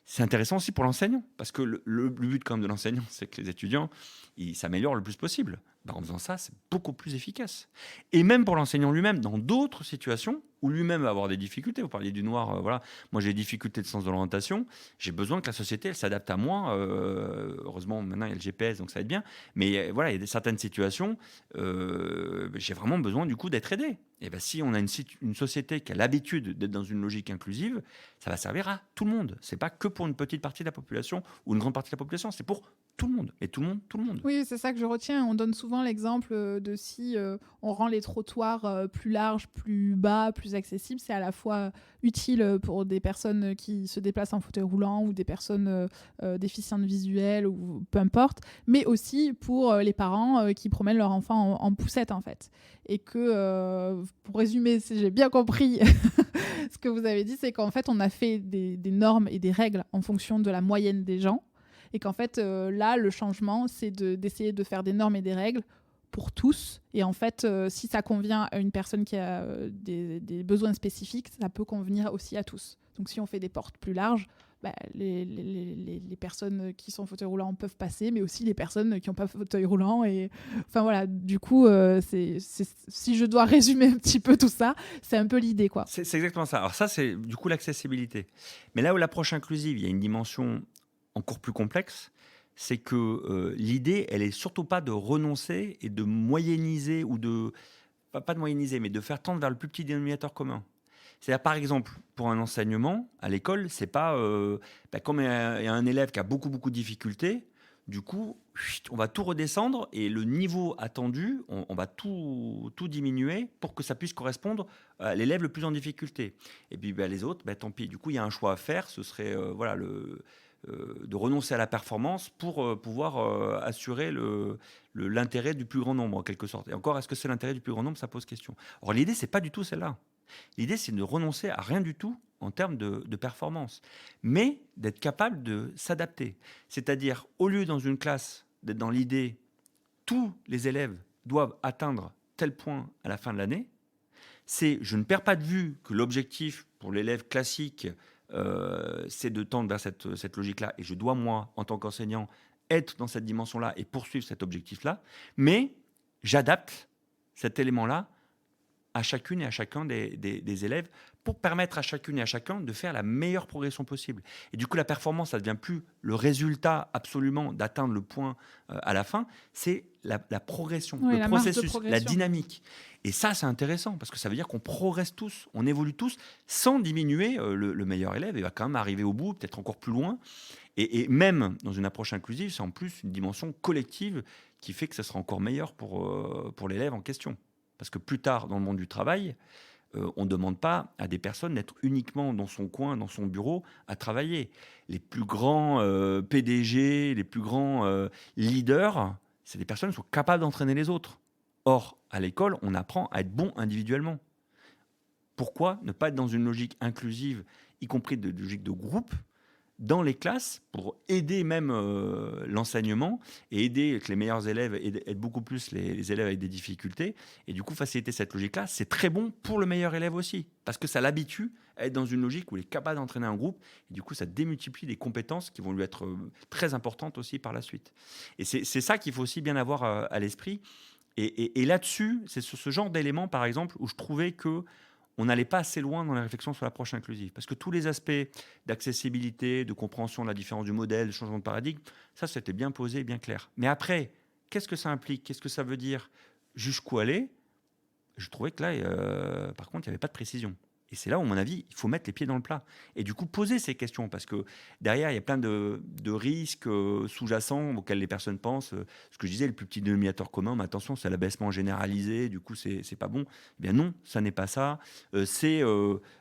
C'est intéressant aussi pour l'enseignant. Parce que le but quand même de l'enseignant, c'est que les étudiants ils s'améliorent le plus possible. En faisant ça, c'est beaucoup plus efficace. Et même pour l'enseignant lui-même, dans d'autres situations où lui-même va avoir des difficultés. Vous parliez du noir, voilà. Moi, j'ai des difficultés de sens de l'orientation. J'ai besoin que la société, elle s'adapte à moi. Heureusement, maintenant, il y a le GPS, donc ça va être bien. Mais voilà, il y a certaines situations, j'ai vraiment besoin, du coup, d'être aidé. Et bien, si on a une société qui a l'habitude d'être dans une logique inclusive, ça va servir à tout le monde. Ce n'est pas que pour une petite partie de la population ou une grande partie de la population, c'est pour tout le monde. Et tout le monde. Oui, c'est ça que je retiens. On donne souvent l'exemple de si on rend les trottoirs plus larges, plus bas, plus accessibles, c'est à la fois utile pour des personnes qui se déplacent en fauteuil roulant ou des personnes déficientes visuelles ou peu importe, mais aussi pour les parents qui promènent leur enfant en poussette en fait. Et que, pour résumer, si j'ai bien compris ce que vous avez dit, c'est qu'en fait on a fait des normes et des règles en fonction de la moyenne des gens. Et qu'en fait, là, le changement, c'est d'essayer de faire des normes et des règles pour tous. Et en fait, si ça convient à une personne qui a des besoins spécifiques, ça peut convenir aussi à tous. Donc, si on fait des portes plus larges, les personnes qui sont en fauteuil roulant peuvent passer, mais aussi les personnes qui n'ont pas fauteuil roulant. Et... Enfin, voilà, du coup, si je dois résumer un petit peu tout ça, c'est un peu l'idée, quoi. C'est exactement ça. Alors ça, c'est du coup l'accessibilité. Mais là où l'approche inclusive, il y a une dimension encore plus complexe, c'est que l'idée, elle est surtout pas de renoncer et de moyenniser ou pas de moyenniser, mais de faire tendre vers le plus petit dénominateur commun. C'est-à-dire, par exemple, pour un enseignement à l'école, c'est pas comme il y a un élève qui a beaucoup de difficultés, du coup, on va tout redescendre et le niveau attendu, on va tout diminuer pour que ça puisse correspondre à l'élève le plus en difficulté. Et puis les autres, tant pis. Du coup, il y a un choix à faire. Ce serait de renoncer à la performance pour pouvoir assurer l'intérêt du plus grand nombre, en quelque sorte. Et encore, est-ce que c'est l'intérêt du plus grand nombre? Ça pose question. Or, l'idée, c'est pas du tout celle-là. L'idée, c'est de renoncer à rien du tout en termes de performance, mais d'être capable de s'adapter. C'est-à-dire, au lieu dans une classe d'être dans l'idée, tous les élèves doivent atteindre tel point à la fin de l'année, c'est je ne perds pas de vue que l'objectif pour l'élève classique, c'est de tendre vers cette logique-là. Et je dois, moi, en tant qu'enseignant, être dans cette dimension-là et poursuivre cet objectif-là. Mais j'adapte cet élément-là à chacune et à chacun des élèves pour permettre à chacune et à chacun de faire la meilleure progression possible. Et du coup, la performance, ça ne devient plus le résultat absolument d'atteindre le point à la fin, c'est la progression, Oui, le processus, la dynamique. Et ça, c'est intéressant parce que ça veut dire qu'on progresse tous, on évolue tous sans diminuer le meilleur élève. Il va quand même arriver au bout, peut-être encore plus loin. Et même dans une approche inclusive, c'est en plus une dimension collective qui fait que ça sera encore meilleur pour l'élève en question. Parce que plus tard, dans le monde du travail, on ne demande pas à des personnes d'être uniquement dans son coin, dans son bureau, à travailler. Les plus grands PDG, les plus grands leaders, c'est des personnes qui sont capables d'entraîner les autres. Or, à l'école, on apprend à être bon individuellement. Pourquoi ne pas être dans une logique inclusive, y compris de logique de groupe, dans les classes pour aider même l'enseignement et aider que les meilleurs élèves aident beaucoup plus les élèves avec des difficultés et du coup faciliter cette logique-là, c'est très bon pour le meilleur élève aussi parce que ça l'habitue à être dans une logique où il est capable d'entraîner un groupe et du coup ça démultiplie des compétences qui vont lui être très importantes aussi par la suite. Et c'est ça qu'il faut aussi bien avoir à l'esprit et là-dessus, c'est sur ce genre d'éléments par exemple où je trouvais que on n'allait pas assez loin dans la réflexion sur l'approche inclusive. Parce que tous les aspects d'accessibilité, de compréhension de la différence du modèle, de changement de paradigme, ça, c'était bien posé, bien clair. Mais après, qu'est-ce que ça implique? Qu'est-ce que ça veut dire? Jusqu'où aller? Je trouvais que là, par contre, il n'y avait pas de précision. Et c'est là où, à mon avis, il faut mettre les pieds dans le plat. Et du coup, poser ces questions. Parce que derrière, il y a plein de risques sous-jacents auxquels les personnes pensent. Ce que je disais, le plus petit dénominateur commun, mais attention, c'est l'abaissement généralisé. Du coup, c'est pas bon. Eh bien non, ça n'est pas ça. C'est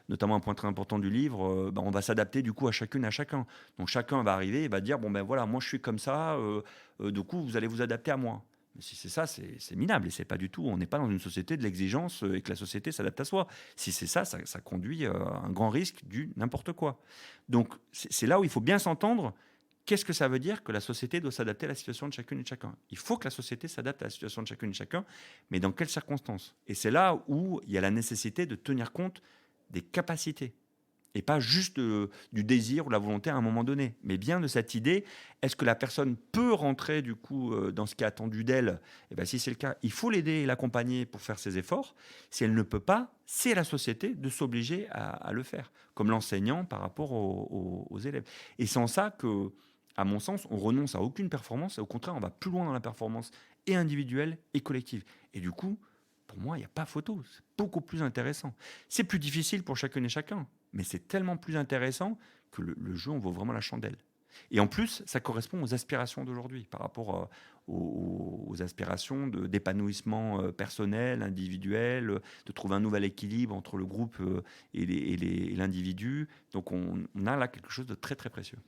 notamment un point très important du livre. On va s'adapter du coup à chacune, à chacun. Donc chacun va arriver et va dire, bon ben voilà, moi je suis comme ça. Du coup, vous allez vous adapter à moi. Mais si c'est ça, c'est minable. Et c'est pas du tout. On n'est pas dans une société de l'exigence et que la société s'adapte à soi. Si c'est ça, ça conduit à un grand risque du n'importe quoi. Donc, c'est là où il faut bien s'entendre. Qu'est-ce que ça veut dire que la société doit s'adapter à la situation de chacune et de chacun? Il faut que la société s'adapte à la situation de chacune et de chacun, mais dans quelles circonstances? Et c'est là où il y a la nécessité de tenir compte des capacités. Et pas juste du désir ou la volonté à un moment donné, mais bien de cette idée, est-ce que la personne peut rentrer du coup dans ce qui est attendu d'elle? Et bien, si c'est le cas, il faut l'aider et l'accompagner pour faire ses efforts. Si elle ne peut pas, c'est à la société de s'obliger à le faire, comme l'enseignant par rapport aux élèves. Et c'est en ça que, à mon sens, on renonce à aucune performance, et au contraire, on va plus loin dans la performance et individuelle et collective. Et du coup, pour moi, il n'y a pas photo. C'est beaucoup plus intéressant. C'est plus difficile pour chacune et chacun, mais c'est tellement plus intéressant que le jeu en vaut vraiment la chandelle. Et en plus, ça correspond aux aspirations d'aujourd'hui par rapport aux aspirations d'épanouissement personnel, individuel, de trouver un nouvel équilibre entre le groupe et l'individu. Donc on a là quelque chose de très très précieux.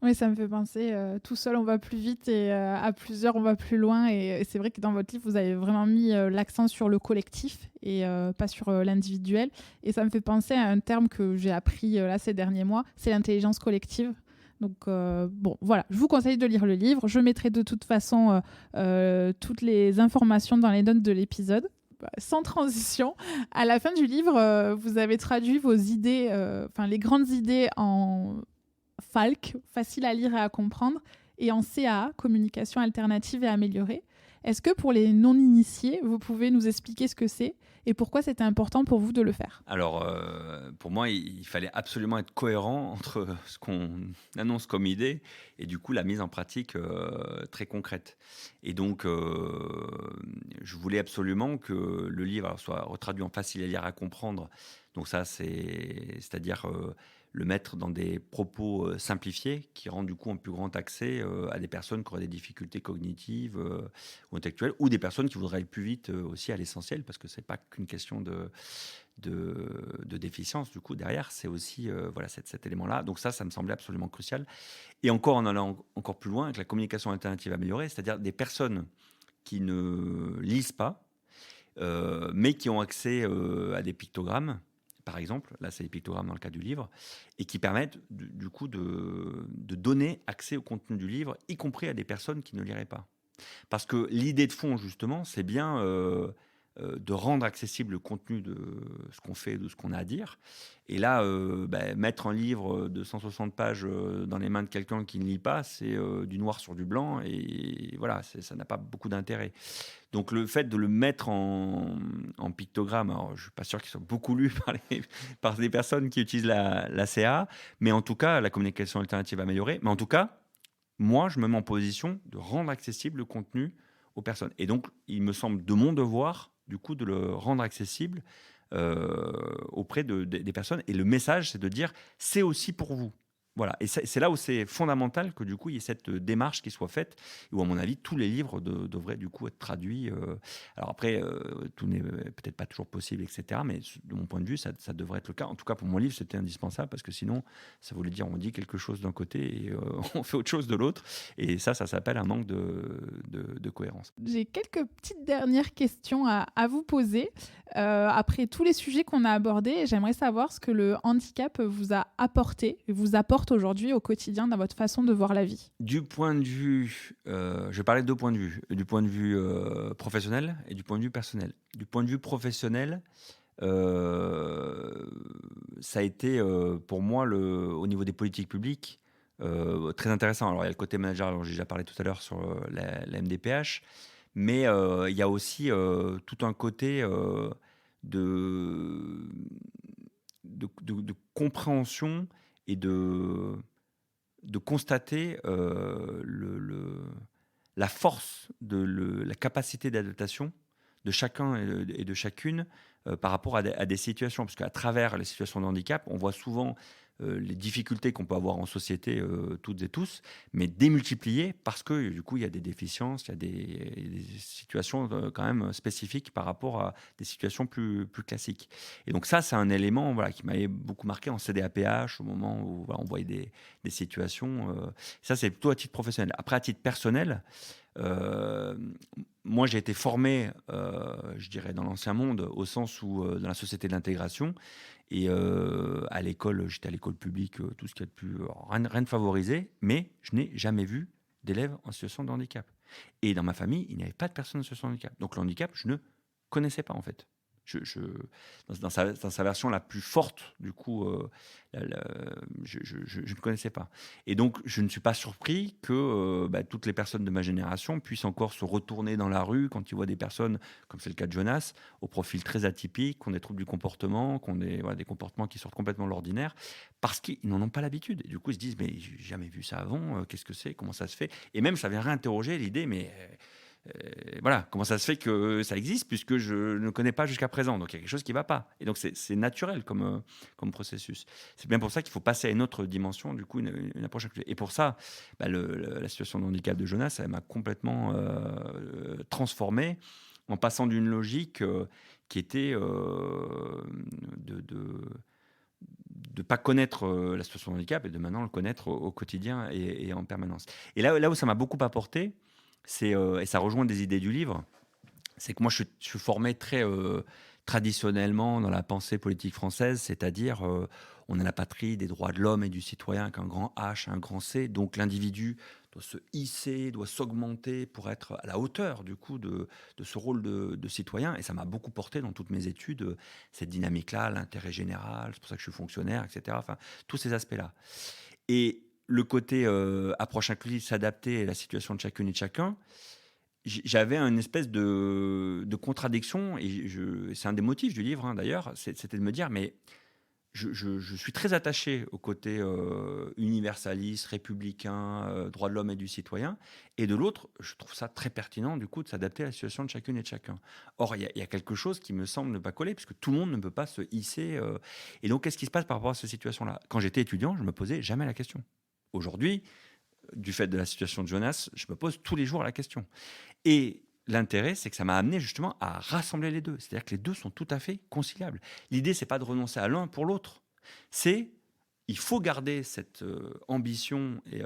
Oui, ça me fait penser, tout seul on va plus vite et à plusieurs on va plus loin. Et c'est vrai que dans votre livre, vous avez vraiment mis l'accent sur le collectif et pas sur l'individuel. Et ça me fait penser à un terme que j'ai appris là ces derniers mois, c'est l'intelligence collective. Donc bon, voilà, je vous conseille de lire le livre. Je mettrai de toute façon toutes les informations dans les notes de l'épisode. Sans transition, à la fin du livre, vous avez traduit vos idées, les grandes idées en FALC, facile à lire et à comprendre, et en CAA, communication alternative et améliorée. Est-ce que pour les non-initiés, vous pouvez nous expliquer ce que c'est et pourquoi c'était important pour vous de le faire ? Alors, pour moi, il fallait absolument être cohérent entre ce qu'on annonce comme idée et du coup la mise en pratique très concrète. Et donc, je voulais absolument que le livre soit retraduit en facile à lire, à comprendre. Donc ça, c'est-à-dire le mettre dans des propos simplifiés qui rendent du coup un plus grand accès à des personnes qui auraient des difficultés cognitives ou intellectuelles, ou des personnes qui voudraient aller plus vite aussi à l'essentiel, parce que c'est pas qu'une question de déficience du coup derrière, c'est aussi cet élément-là. Donc ça me semblait absolument crucial. Et encore en allant encore plus loin avec la communication alternative améliorée, c'est-à-dire des personnes qui ne lisent pas, mais qui ont accès à des pictogrammes, par exemple, là c'est les pictogrammes dans le cas du livre, et qui permettent du coup de donner accès au contenu du livre, y compris à des personnes qui ne liraient pas. Parce que l'idée de fond, justement, c'est bien de rendre accessible le contenu de ce qu'on fait, de ce qu'on a à dire. Et là, mettre un livre de 160 pages dans les mains de quelqu'un qui ne lit pas, c'est du noir sur du blanc, et voilà, ça n'a pas beaucoup d'intérêt. Donc le fait de le mettre en pictogramme, alors je ne suis pas sûr qu'il soit beaucoup lu par des personnes qui utilisent la CA, mais en tout cas, la communication alternative améliorée, mais en tout cas, moi, je me mets en position de rendre accessible le contenu aux personnes. Et donc, il me semble de mon devoir, du coup, de le rendre accessible auprès des personnes. Et le message, c'est de dire, c'est aussi pour vous. Voilà. Et c'est là où c'est fondamental que, du coup, il y ait cette démarche qui soit faite, où, à mon avis, tous les livres devraient, du coup, être traduits. Alors après, tout n'est peut-être pas toujours possible, etc. Mais de mon point de vue, ça devrait être le cas. En tout cas, pour mon livre, c'était indispensable, parce que sinon, ça voulait dire on dit quelque chose d'un côté et on fait autre chose de l'autre. Et ça s'appelle un manque de cohérence. J'ai quelques petites dernières questions à vous poser. Après tous les sujets qu'on a abordés, j'aimerais savoir ce que le handicap vous a apporté et vous apporte aujourd'hui au quotidien dans votre façon de voir la vie. Du point de vue, je parlais de deux points de vue, du point de vue professionnel et du point de vue personnel. Du point de vue professionnel, ça a été pour moi au niveau des politiques publiques très intéressant. Alors il y a le côté manager, alors j'ai déjà parlé tout à l'heure sur la MDPH, mais il y a aussi tout un côté de compréhension et de constater la force la capacité d'adaptation de chacun et de chacune par rapport à des situations. Parce qu'à travers les situations de handicap, on voit souvent les difficultés qu'on peut avoir en société, toutes et tous, mais démultipliées parce que du coup, il y a des déficiences, il y a des situations quand même spécifiques par rapport à des situations plus classiques. Et donc ça, c'est un élément qui m'avait beaucoup marqué en CDAPH, au moment où on voyait des situations. Ça, c'est plutôt à titre professionnel. Après, à titre personnel, moi, j'ai été formé, je dirais, dans l'ancien monde, au sens où, dans la société de l'intégration, et à l'école, j'étais à l'école publique, tout ce qu'il y a de plus, rien de favorisé, mais je n'ai jamais vu d'élèves en situation de handicap. Et dans ma famille, il n'y avait pas de personnes en situation de handicap. Donc le handicap, je ne connaissais pas, en fait. Dans sa version la plus forte, du coup, je ne connaissais pas. Et donc, je ne suis pas surpris que toutes les personnes de ma génération puissent encore se retourner dans la rue quand ils voient des personnes, comme c'est le cas de Jonas, au profil très atypique, qui ont des troubles du comportement, qui ont des comportements qui sortent complètement de l'ordinaire, parce qu'ils n'en ont pas l'habitude. Et du coup, ils se disent, mais j'ai jamais vu ça avant, qu'est-ce que c'est, comment ça se fait ? Et même, ça vient réinterroger l'idée, mais voilà, comment ça se fait que ça existe puisque je ne connais pas jusqu'à présent. Donc il y a quelque chose qui ne va pas. Et donc c'est naturel comme processus. C'est bien pour ça qu'il faut passer à une autre dimension, du coup, une approche inclusive. Et pour ça, la situation de handicap de Jonas, elle m'a complètement transformé en passant d'une logique qui était de ne pas connaître la situation de handicap et de maintenant le connaître au quotidien et en permanence. Et là où ça m'a beaucoup apporté, et ça rejoint des idées du livre, c'est que moi je suis formé très traditionnellement dans la pensée politique française, c'est-à-dire on a la patrie des droits de l'homme et du citoyen avec un grand H, un grand C, donc l'individu doit se hisser, doit s'augmenter pour être à la hauteur du coup de ce rôle de citoyen, et ça m'a beaucoup porté dans toutes mes études, cette dynamique-là, l'intérêt général, c'est pour ça que je suis fonctionnaire, etc. Enfin, tous ces aspects-là. Et le côté approche inclusive, s'adapter à la situation de chacune et de chacun, j'avais une espèce de contradiction, et c'est un des motifs du livre d'ailleurs, c'était de me dire, mais je suis très attaché au côté universaliste, républicain, droit de l'homme et du citoyen, et de l'autre, je trouve ça très pertinent du coup de s'adapter à la situation de chacune et de chacun. Or, il y a quelque chose qui me semble ne pas coller, puisque tout le monde ne peut pas se hisser. Et donc, qu'est-ce qui se passe par rapport à cette situation-là ? Quand j'étais étudiant, je me posais jamais la question. Aujourd'hui, du fait de la situation de Jonas, je me pose tous les jours la question. Et l'intérêt, c'est que ça m'a amené justement à rassembler les deux. C'est-à-dire que les deux sont tout à fait conciliables. L'idée, c'est pas de renoncer à l'un pour l'autre. Il faut garder cette ambition et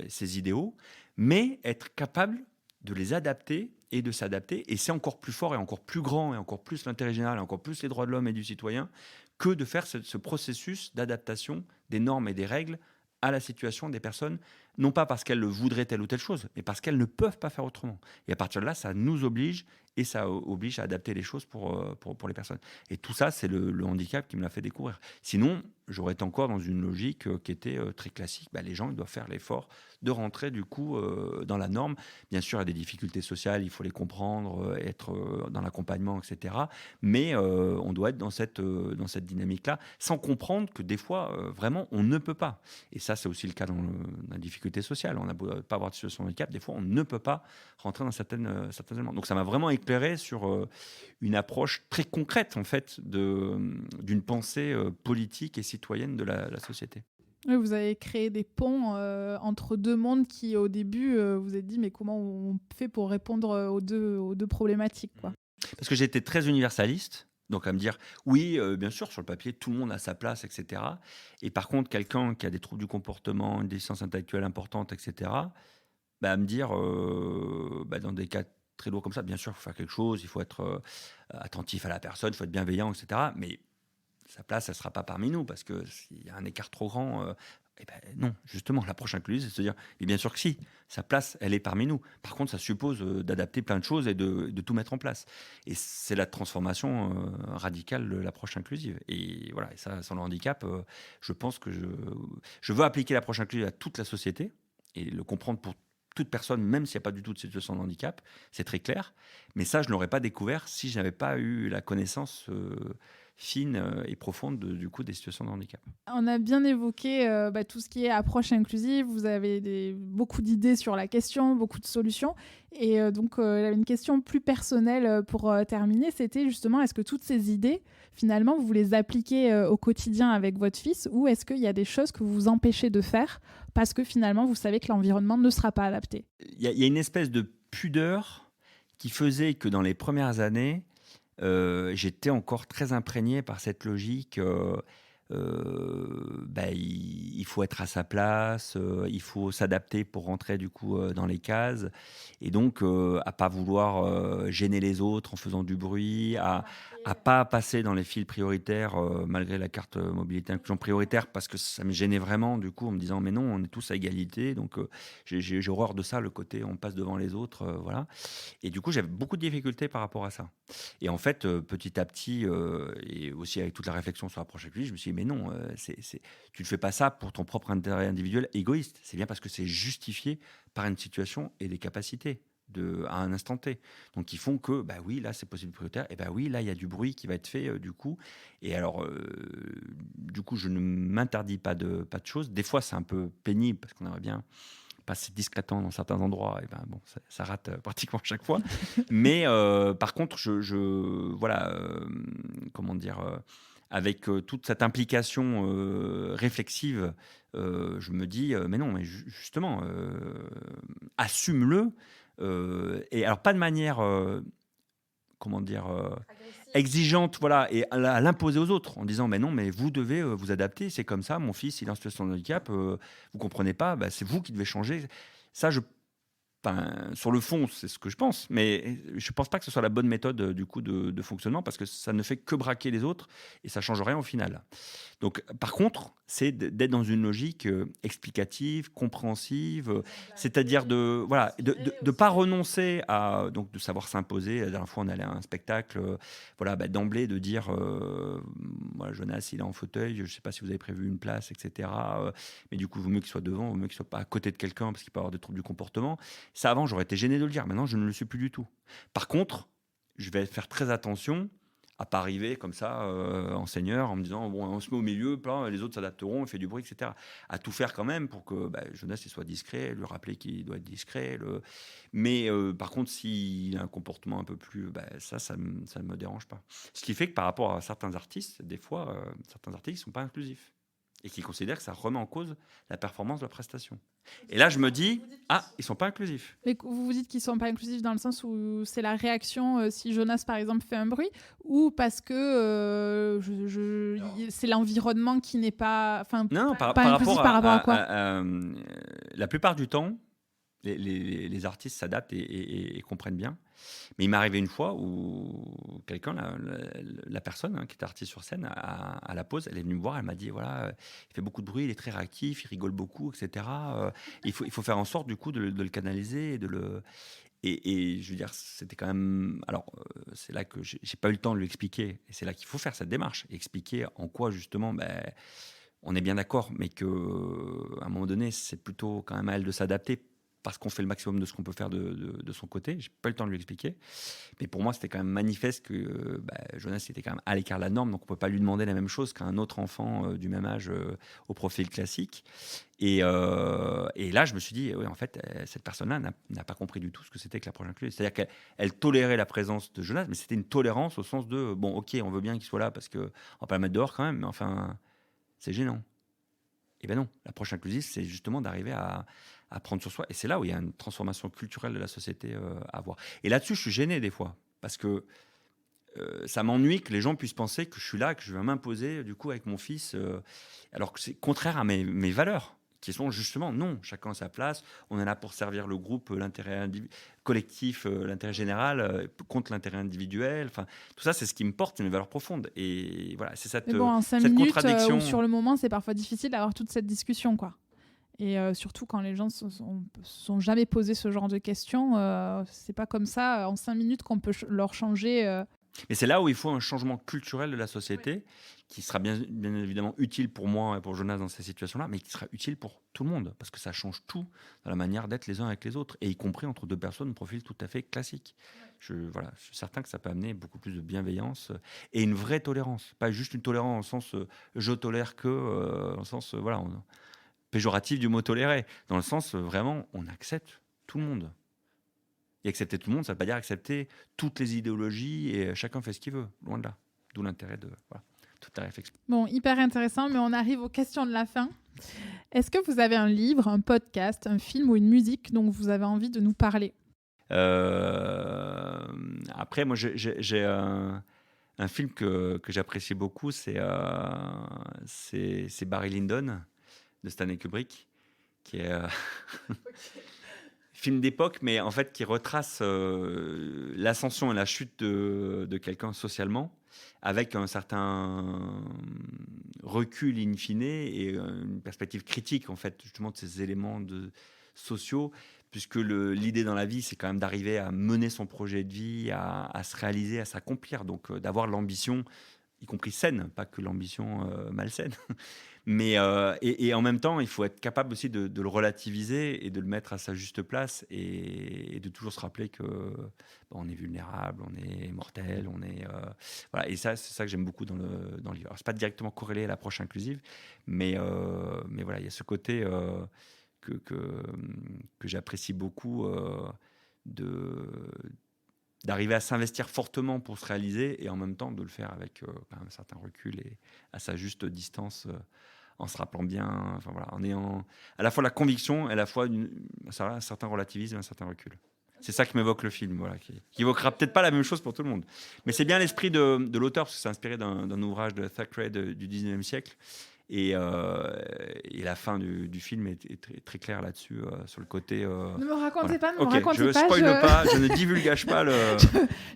ces idéaux, mais être capable de les adapter et de s'adapter. Et c'est encore plus fort et encore plus grand et encore plus l'intérêt général et encore plus les droits de l'homme et du citoyen que de faire ce processus d'adaptation des normes et des règles à la situation des personnes, non pas parce qu'elles le voudraient telle ou telle chose, mais parce qu'elles ne peuvent pas faire autrement. Et à partir de là, ça nous oblige, et ça oblige à adapter les choses pour les personnes. Et tout ça, c'est le handicap qui me l'a fait découvrir. Sinon, j'aurais été encore dans une logique qui était très classique. Les gens, ils doivent faire l'effort de rentrer du coup dans la norme. Bien sûr, il y a des difficultés sociales, il faut les comprendre, être dans l'accompagnement, etc. Mais on doit être dans cette dynamique-là, sans comprendre que des fois, vraiment, on ne peut pas. Et ça, c'est aussi le cas dans la difficulté sociale. On n'a beau pas avoir de situation de handicap, des fois, on ne peut pas rentrer dans certains éléments. Donc, ça m'a vraiment éclairé sur une approche très concrète, en fait, d'une pensée politique et citoyenne de la société. Oui, vous avez créé des ponts entre deux mondes qui, au début, vous avez dit, mais comment on fait pour répondre aux deux problématiques, quoi. Parce que j'étais très universaliste, donc à me dire, oui, bien sûr, sur le papier, tout le monde a sa place, etc. Et par contre, quelqu'un qui a des troubles du comportement, une déficience intellectuelle importante, etc., à me dire, dans des cas très lourds comme ça, bien sûr, il faut faire quelque chose, il faut être attentif à la personne, il faut être bienveillant, etc. Mais sa place, elle ne sera pas parmi nous, parce qu'il y a un écart trop grand. Non, justement, l'approche inclusive, c'est de se dire, mais bien sûr que si, sa place, elle est parmi nous. Par contre, ça suppose d'adapter plein de choses et de tout mettre en place. Et c'est la transformation radicale de l'approche inclusive. Et voilà, et ça, sans le handicap, je pense que je veux appliquer l'approche inclusive à toute la société et le comprendre pour toute personne, même s'il n'y a pas du tout de situation de handicap, c'est très clair. Mais ça, je ne l'aurais pas découvert si je n'avais pas eu la connaissance fine et profonde du coup des situations de handicap. On a bien évoqué tout ce qui est approche inclusive, vous avez beaucoup d'idées sur la question, beaucoup de solutions, et donc j'avais une question plus personnelle pour terminer, c'était justement, est-ce que toutes ces idées, finalement, vous les appliquez au quotidien avec votre fils, ou est-ce qu'il y a des choses que vous vous empêchez de faire parce que finalement vous savez que l'environnement ne sera pas adapté ? Il y a une espèce de pudeur qui faisait que dans les premières années, j'étais encore très imprégné par cette logique. Il faut être à sa place, il faut s'adapter pour rentrer du coup dans les cases, et donc à pas vouloir gêner les autres en faisant du bruit, à pas passer dans les files prioritaires malgré la carte mobilité inclusion prioritaire, parce que ça me gênait vraiment du coup en me disant mais non, on est tous à égalité, donc j'ai horreur de ça, le côté on passe devant les autres, voilà. Et du coup j'avais beaucoup de difficultés par rapport à ça. Et en fait petit à petit et aussi avec toute la réflexion sur l'approche inclusive, je me suis dit mais non, tu ne fais pas ça pour ton propre intérêt individuel égoïste, c'est bien parce que c'est justifié par une situation et des capacités à un instant T. Donc, qui font que, oui, là, c'est possible prioritaire, et oui, là, il y a du bruit qui va être fait, du coup. Et alors, du coup, je ne m'interdis pas de choses. Des fois, c'est un peu pénible, parce qu'on aimerait bien pas assez discrètement dans certains endroits, et ben bon, ça rate pratiquement chaque fois. Mais par contre, voilà, comment dire, avec toute cette implication réflexive, je me dis, mais non, mais justement, assume-le. Et alors, pas de manière, comment dire, exigeante, voilà, et à l'imposer aux autres en disant, mais non, mais vous devez vous adapter, c'est comme ça, mon fils, il est en situation de handicap, vous comprenez pas, bah, c'est vous qui devez changer. Ça, enfin, sur le fond, c'est ce que je pense, mais je pense pas que ce soit la bonne méthode du coup de fonctionnement, parce que ça ne fait que braquer les autres et ça change rien au final. Donc, par contre, c'est d'être dans une logique explicative, compréhensive, c'est-à-dire de pas renoncer à donc de savoir s'imposer. La dernière fois, on allait à un spectacle, voilà, d'emblée de dire, voilà, Jonas, il est en fauteuil, je sais pas si vous avez prévu une place, etc. Mais du coup, il vaut mieux qu'il soit devant, il vaut mieux qu'il soit pas à côté de quelqu'un parce qu'il peut avoir des troubles du comportement. Ça, avant, j'aurais été gêné de le dire. Maintenant, je ne le suis plus du tout. Par contre, je vais faire très attention à pas arriver comme ça en seigneur en me disant bon, on se met au milieu, les autres s'adapteront, on fait du bruit, etc. À tout faire quand même pour que Jonas il soit discret, lui rappeler qu'il doit être discret. Mais par contre, s'il a un comportement un peu plus, ça ne me dérange pas. Ce qui fait que par rapport à certains artistes, des fois, certains artistes ne sont pas inclusifs et qui considèrent que ça remet en cause la performance de la prestation. Et là, je me dis, ils sont pas inclusifs. Mais vous vous dites qu'ils sont pas inclusifs dans le sens où c'est la réaction si Jonas, par exemple, fait un bruit, ou parce que c'est l'environnement qui n'est pas... Non, pas inclusif par rapport à quoi la plupart du temps, les artistes s'adaptent et comprennent bien. Mais il m'est arrivé une fois où quelqu'un, la personne qui était artiste sur scène, à la pause, elle est venue me voir, elle m'a dit, voilà, il fait beaucoup de bruit, il est très réactif, il rigole beaucoup, etc. Il faut faire en sorte, du coup, de le canaliser et de le... Et je veux dire, c'était quand même... Alors, c'est là que j'ai pas eu le temps de lui expliquer. Et c'est là qu'il faut faire cette démarche. Expliquer en quoi, justement, on est bien d'accord, mais qu'à un moment donné, c'est plutôt quand même à elle de s'adapter parce qu'on fait le maximum de ce qu'on peut faire de son côté. J'ai pas eu le temps de lui expliquer. Mais pour moi, c'était quand même manifeste que Jonas était quand même à l'écart de la norme, donc on ne peut pas lui demander la même chose qu'un autre enfant du même âge au profil classique. Et là, je me suis dit, oui, en fait, cette personne-là n'a pas compris du tout ce que c'était que l'approche inclusive. C'est-à-dire qu'elle tolérait la présence de Jonas, mais c'était une tolérance au sens de, bon, ok, on veut bien qu'il soit là parce qu'on ne va pas le mettre dehors quand même, mais enfin, c'est gênant. Et bien non, l'approche inclusive, c'est justement d'arriver à prendre sur soi. Et c'est là où il y a une transformation culturelle de la société à voir. Et là-dessus, je suis gêné des fois, parce que ça m'ennuie que les gens puissent penser que je suis là, que je vais m'imposer du coup avec mon fils, alors que c'est contraire à mes valeurs, qui sont justement, non, chacun à sa place, on est là pour servir le groupe, l'intérêt collectif, l'intérêt général, contre l'intérêt individuel. Enfin, tout ça, c'est ce qui me porte, c'est mes valeurs profondes. Et voilà, c'est cette, en 5 cette minutes, contradiction. ou sur le moment, c'est parfois difficile d'avoir toute cette discussion, quoi. Et surtout quand les gens ne sont jamais posé ce genre de questions, c'est pas comme ça en 5 minutes qu'on peut leur changer. Mais c'est là où il faut un changement culturel de la société qui sera bien évidemment utile pour moi et pour Jonas dans ces situations-là, mais qui sera utile pour tout le monde, parce que ça change tout dans la manière d'être les uns avec les autres, et y compris entre deux personnes de profil tout à fait classique. Je suis certain que ça peut amener beaucoup plus de bienveillance et une vraie tolérance, pas juste une tolérance au sens je tolère que, dans le sens péjoratif du mot tolérer, dans le sens vraiment on accepte tout le monde. Et accepter tout le monde, ça ne veut pas dire accepter toutes les idéologies et chacun fait ce qu'il veut, loin de là. D'où l'intérêt de toute la réflexion. Bon, hyper intéressant, mais on arrive aux questions de la fin. Est-ce que vous avez un livre, un podcast, un film ou une musique dont vous avez envie de nous parler ? Après, moi, j'ai un film que j'apprécie beaucoup, c'est Barry Lyndon de Stanley Kubrick, qui est film d'époque, mais en fait qui retrace l'ascension et la chute de quelqu'un socialement, avec un certain recul in fine et une perspective critique en fait justement de ces éléments sociaux, puisque l'idée dans la vie, c'est quand même d'arriver à mener son projet de vie, à se réaliser, à s'accomplir, donc d'avoir l'ambition, y compris saine, pas que l'ambition malsaine. Mais et en même temps, il faut être capable aussi de le relativiser et de le mettre à sa juste place et de toujours se rappeler que on est vulnérable, on est mortel, on est voilà. Et ça, c'est ça que j'aime beaucoup dans le livre. Alors, c'est pas directement corrélé à l'approche inclusive, mais voilà, il y a ce côté que j'apprécie beaucoup, d'arriver à s'investir fortement pour se réaliser et en même temps de le faire avec quand même un certain recul et à sa juste distance, en se rappelant bien, enfin voilà, en ayant à la fois la conviction et à la fois un certain relativisme, un certain recul. C'est ça qui m'évoque le film, voilà, qui évoquera peut-être pas la même chose pour tout le monde. Mais c'est bien l'esprit de l'auteur, parce que c'est inspiré d'un ouvrage de Thackeray du 19e siècle. Et la fin du film est très, très claire là-dessus, sur le côté... Ne me racontez voilà. pas, ne me Ok, racontez je pas. spoil pas, je ne divulgage pas le...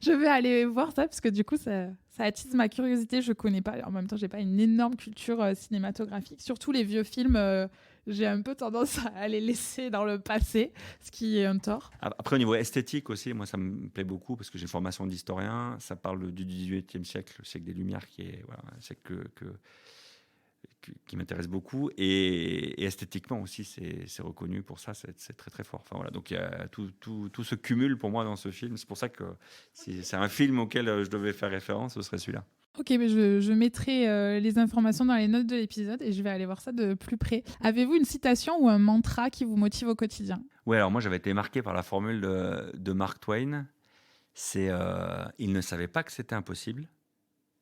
Je vais aller voir ça, parce que du coup, ça attise ma curiosité. Je connais pas, en même temps, j'ai pas une énorme culture cinématographique. Surtout les vieux films, j'ai un peu tendance à les laisser dans le passé, ce qui est un tort. Après, au niveau esthétique aussi, moi, ça me plaît beaucoup, parce que j'ai une formation d'historien. Ça parle du 18e siècle, le siècle des Lumières, qui est voilà, un siècle qui m'intéresse beaucoup, et esthétiquement aussi c'est reconnu pour ça, c'est très très fort. Enfin voilà, donc il y a tout se cumule pour moi dans ce film. C'est pour ça que si c'est un film auquel je devais faire référence, ce serait celui-là. Ok, mais je mettrai les informations dans les notes de l'épisode et je vais aller voir ça de plus près. Avez-vous une citation ou un mantra qui vous motive au quotidien? Ouais, alors moi j'avais été marqué par la formule de Mark Twain. C'est ils ne savaient pas que c'était impossible,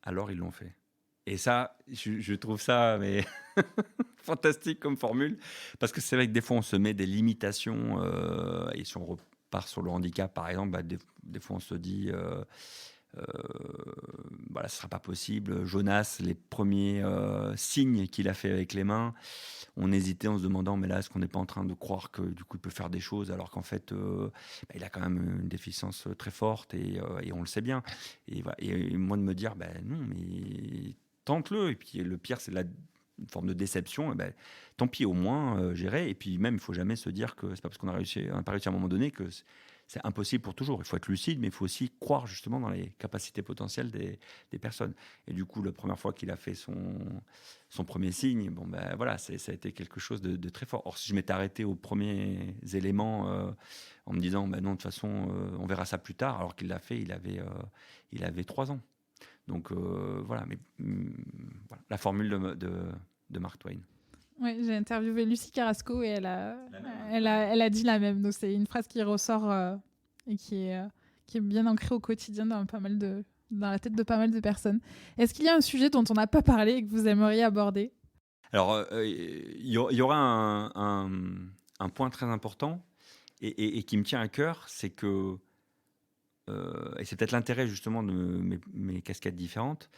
alors ils l'ont fait. Et ça, je trouve ça mais fantastique comme formule, parce que c'est vrai que des fois on se met des limitations, et si on repart sur le handicap par exemple, des fois on se dit voilà, ce sera pas possible. Jonas, les premiers signes qu'il a fait avec les mains, on hésitait en se demandant, mais là, est-ce qu'on n'est pas en train de croire que du coup il peut faire des choses, alors qu'en fait il a quand même une déficience très forte, et on le sait bien. Et moi de me dire, non, mais tente-le. Et puis le pire, c'est une forme de déception. Et tant pis, au moins gérer. Et puis même, il faut jamais se dire que c'est pas parce qu'on n'a pas réussi à un moment donné que c'est impossible pour toujours. Il faut être lucide, mais il faut aussi croire justement dans les capacités potentielles des personnes. Et du coup, la première fois qu'il a fait son premier signe, voilà, ça a été quelque chose de très fort. Or, si je m'étais arrêté aux premiers éléments en me disant, non, de toute façon, on verra ça plus tard, alors qu'il l'a fait, il avait 3 ans. Donc voilà, mais voilà, la formule de Mark Twain. Oui, j'ai interviewé Lucie Carrasco et elle a dit la même. Donc c'est une phrase qui ressort et qui est bien ancrée au quotidien dans la tête de pas mal de personnes. Est-ce qu'il y a un sujet dont on n'a pas parlé et que vous aimeriez aborder? Alors, il y aura un point très important et qui me tient à cœur, c'est que, et c'est peut-être l'intérêt justement de mes casquettes différentes,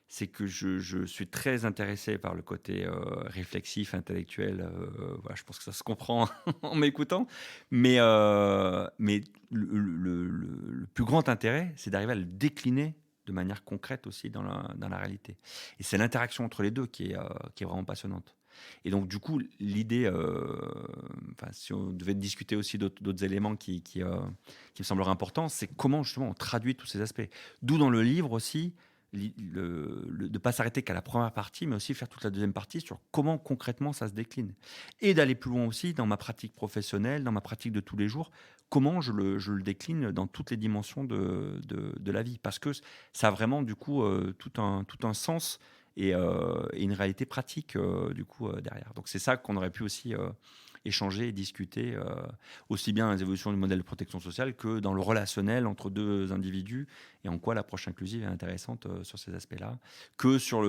c'est que je suis très intéressé par le côté réflexif, intellectuel. Voilà, je pense que ça se comprend en m'écoutant. Mais le plus grand intérêt, c'est d'arriver à le décliner de manière concrète aussi dans la réalité. Et c'est l'interaction entre les deux qui est vraiment passionnante. Et donc, du coup, l'idée, si on devait discuter aussi d'autres éléments qui me sembleraient importants, c'est comment justement on traduit tous ces aspects. D'où dans le livre aussi, de ne pas s'arrêter qu'à la première partie, mais aussi faire toute la deuxième partie sur comment concrètement ça se décline. Et d'aller plus loin aussi dans ma pratique professionnelle, dans ma pratique de tous les jours, comment je le décline dans toutes les dimensions de la vie. Parce que ça a vraiment du coup tout un sens et une réalité pratique du coup derrière. Donc c'est ça qu'on aurait pu aussi échanger et discuter aussi bien dans les évolutions du modèle de protection sociale que dans le relationnel entre deux individus et en quoi l'approche inclusive est intéressante sur ces aspects-là, que sur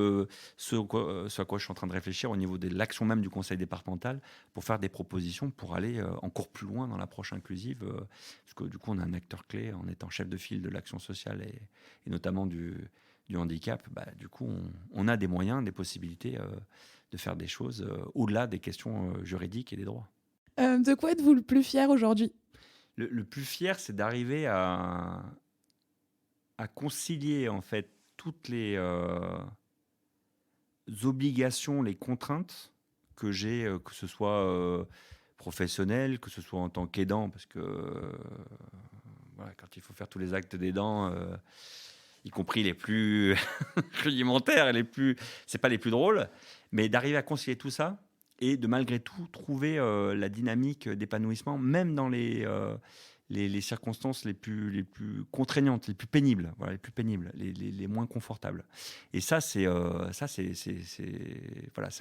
ce à quoi je suis en train de réfléchir au niveau de l'action même du conseil départemental pour faire des propositions pour aller encore plus loin dans l'approche inclusive, parce que du coup on a un acteur clé en étant chef de file de l'action sociale et notamment du handicap. Du coup on a des moyens, des possibilités de faire des choses au-delà des questions juridiques et des droits. De quoi êtes-vous le plus fier aujourd'hui? Le plus fier, c'est d'arriver à concilier en fait toutes les obligations, les contraintes que j'ai, que ce soit professionnel, que ce soit en tant qu'aidant, parce que voilà, quand il faut faire tous les actes d'aidant, y compris les plus rudimentaires et c'est pas les plus drôles, mais d'arriver à concilier tout ça et de malgré tout trouver la dynamique d'épanouissement, même dans les circonstances les plus contraignantes, les plus pénibles, voilà, les moins confortables. Et ça, c'est un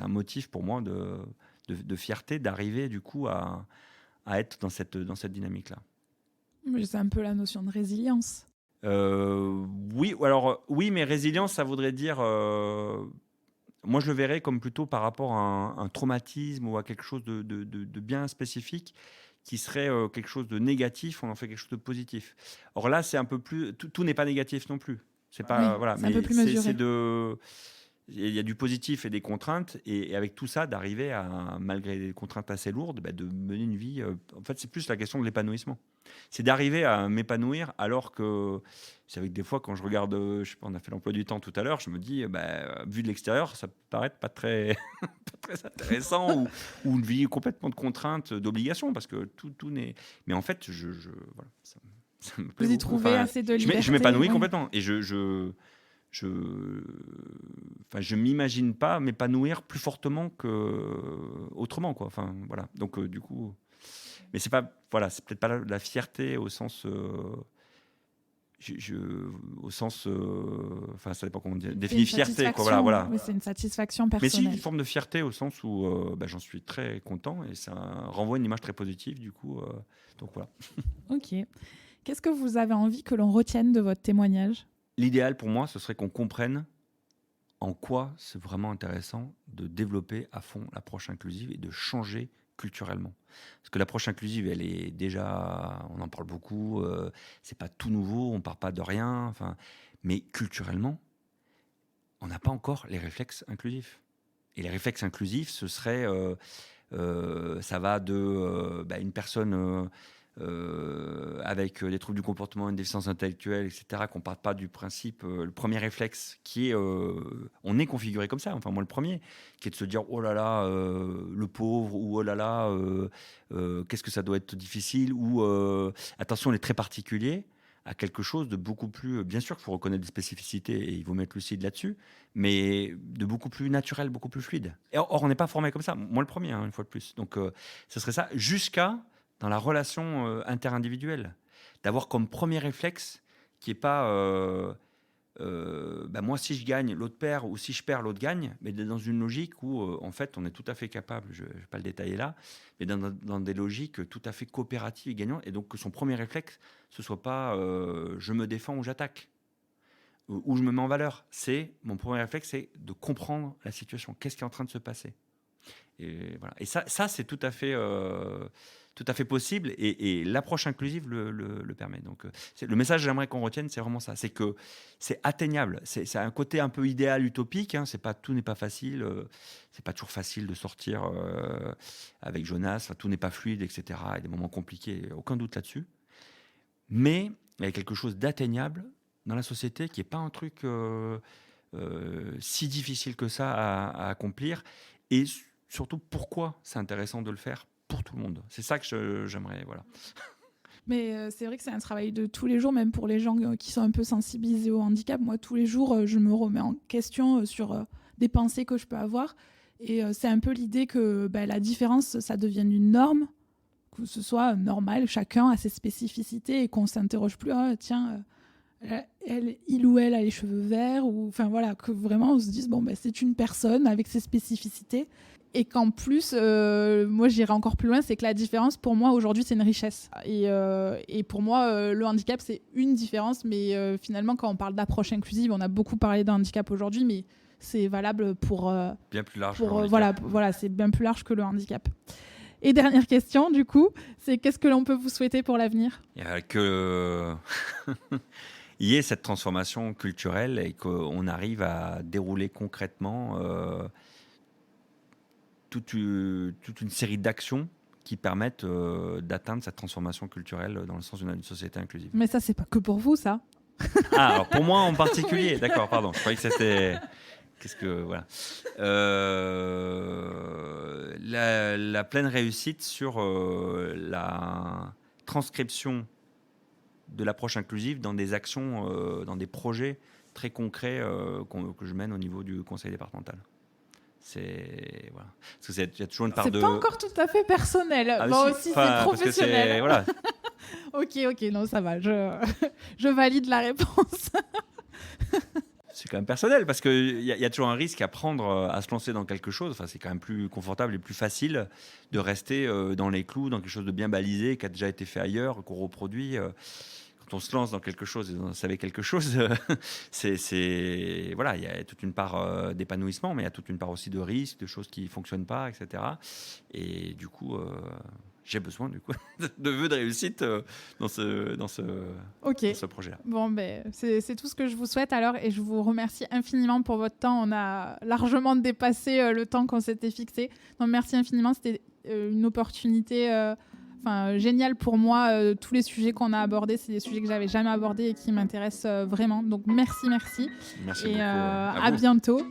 motif pour moi de de fierté d'arriver du coup à être dans cette dynamique-là. Mais c'est un peu la notion de résilience. Oui, mais résilience, ça voudrait dire... moi, je le verrais comme plutôt par rapport à un traumatisme ou à quelque chose de bien spécifique qui serait quelque chose de négatif, on en fait quelque chose de positif. Or là, c'est un peu plus... Tout n'est pas négatif non plus. C'est pas... Oui, c'est un peu plus mesuré. Il y a du positif et des contraintes, et avec tout ça, d'arriver à, malgré des contraintes assez lourdes, de mener une vie... en fait, c'est plus la question de l'épanouissement. C'est d'arriver à m'épanouir, alors que c'est avec des fois, quand je regarde, je sais pas, on a fait l'emploi du temps tout à l'heure, je me dis, vu de l'extérieur, ça peut paraître pas très, pas très intéressant, ou une vie complètement de contraintes, d'obligations, parce que tout n'est... Mais en fait, voilà, ça me plaît Vous y beaucoup. trouvez assez de liberté. Je m'épanouis complètement, et je m'imagine pas m'épanouir plus fortement qu'autrement, quoi. Enfin, voilà. Donc, du coup, mais c'est peut-être pas la fierté au sens, enfin, ça dépend comment on définit fierté, quoi. Voilà. Oui, c'est une satisfaction personnelle. Mais si, une forme de fierté au sens où j'en suis très content, et ça renvoie une image très positive, du coup. Donc voilà. Ok. Qu'est-ce que vous avez envie que l'on retienne de votre témoignage ? L'idéal pour moi, ce serait qu'on comprenne en quoi c'est vraiment intéressant de développer à fond l'approche inclusive et de changer culturellement. Parce que l'approche inclusive, elle est déjà, on en parle beaucoup, c'est pas tout nouveau, on part pas de rien, enfin, mais culturellement, on n'a pas encore les réflexes inclusifs. Et les réflexes inclusifs, ce serait, ça va de une personne avec des troubles du comportement, une déficience intellectuelle, etc., qu'on ne parte pas du principe, le premier réflexe qui est, on est configuré comme ça, enfin moi le premier, qui est de se dire, oh là là, le pauvre, ou oh là là, qu'est-ce que ça doit être difficile, ou attention, on est très particulier, à quelque chose de beaucoup plus... Bien sûr qu'il faut reconnaître des spécificités, et il faut mettre lucide là-dessus, mais de beaucoup plus naturel, beaucoup plus fluide. Et or, on n'est pas formé comme ça, moi le premier, une fois de plus. Donc ce serait ça, jusqu'à dans la relation interindividuelle, d'avoir comme premier réflexe qui n'est pas moi si je gagne, l'autre perd, ou si je perds, l'autre gagne, mais dans une logique où en fait on est tout à fait capable, je ne vais pas le détailler là, mais dans des logiques tout à fait coopératives et gagnantes, et donc que son premier réflexe, ce ne soit pas je me défends ou j'attaque, ou je me mets en valeur. Mon premier réflexe, c'est de comprendre la situation, qu'est-ce qui est en train de se passer. Et voilà. Et ça c'est tout à fait possible, et l'approche inclusive le permet. Donc, le message que j'aimerais qu'on retienne, c'est vraiment ça. C'est que c'est atteignable. C'est un côté un peu idéal, utopique. Hein. Tout n'est pas facile. C'est pas toujours facile de sortir avec Jonas. Enfin, tout n'est pas fluide, etc. Il y a des moments compliqués, aucun doute là-dessus. Mais il y a quelque chose d'atteignable dans la société qui n'est pas un truc si difficile que ça à accomplir. Et surtout, pourquoi c'est intéressant de le faire pour tout le monde. C'est ça que j'aimerais, voilà. Mais c'est vrai que c'est un travail de tous les jours, même pour les gens qui sont un peu sensibilisés au handicap. Moi, tous les jours, je me remets en question sur des pensées que je peux avoir. Et c'est un peu l'idée que la différence, ça devienne une norme, que ce soit normal, chacun a ses spécificités, et qu'on ne s'interroge plus, il ou elle a les cheveux verts, ou enfin voilà, que vraiment on se dise c'est une personne avec ses spécificités. Et qu'en plus, moi j'irais encore plus loin, c'est que la différence pour moi aujourd'hui c'est une richesse. Et pour moi le handicap c'est une différence, mais finalement quand on parle d'approche inclusive, on a beaucoup parlé d'un handicap aujourd'hui, mais c'est valable pour... bien plus large. Voilà, c'est bien plus large que le handicap. Et dernière question du coup, c'est qu'est-ce que l'on peut vous souhaiter pour l'avenir ? Que... il y ait cette transformation culturelle et qu'on arrive à dérouler concrètement... toute une série d'actions qui permettent d'atteindre cette transformation culturelle dans le sens d'une société inclusive. Mais ça, c'est pas que pour vous, ça. Alors pour moi en particulier, d'accord, pardon. Je croyais que c'était... Voilà. La pleine réussite sur la transcription de l'approche inclusive dans des actions, dans des projets très concrets que je mène au niveau du conseil départemental. Voilà. Parce que y a toujours une part c'est pas encore tout à fait personnel. Aussi, c'est professionnel. Voilà. ok, non, ça va. Je valide la réponse. C'est quand même personnel, parce qu'il y a toujours un risque à prendre, à se lancer dans quelque chose. Enfin, c'est quand même plus confortable et plus facile de rester dans les clous, dans quelque chose de bien balisé, qui a déjà été fait ailleurs, qu'on reproduit. Quand on se lance dans quelque chose et on savait quelque chose, voilà, il y a toute une part d'épanouissement, mais il y a toute une part aussi de risque, de choses qui ne fonctionnent pas, etc. Et du coup, j'ai besoin de vœux de réussite dans ce projet-là. Bon, c'est tout ce que je vous souhaite alors, et je vous remercie infiniment pour votre temps. On a largement dépassé le temps qu'on s'était fixé. Donc merci infiniment, c'était une opportunité géniale pour moi. Tous les sujets qu'on a abordés, c'est des sujets que j'avais jamais abordés et qui m'intéressent vraiment. Donc merci. Merci et beaucoup. À bientôt.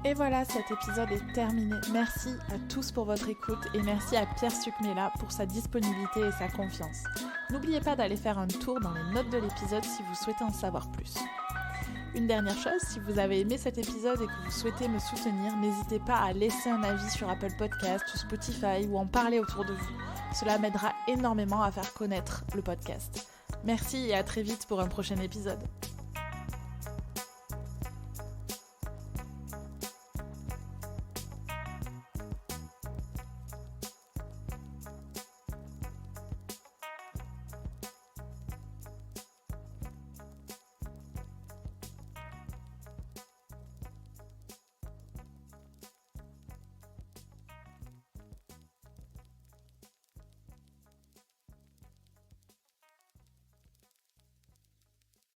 Et voilà, cet épisode est terminé. Merci à tous pour votre écoute et merci à Pierre Sukmela pour sa disponibilité et sa confiance. N'oubliez pas d'aller faire un tour dans les notes de l'épisode si vous souhaitez en savoir plus. Une dernière chose, si vous avez aimé cet épisode et que vous souhaitez me soutenir, n'hésitez pas à laisser un avis sur Apple Podcast ou Spotify ou en parler autour de vous. Cela m'aidera énormément à faire connaître le podcast. Merci et à très vite pour un prochain épisode.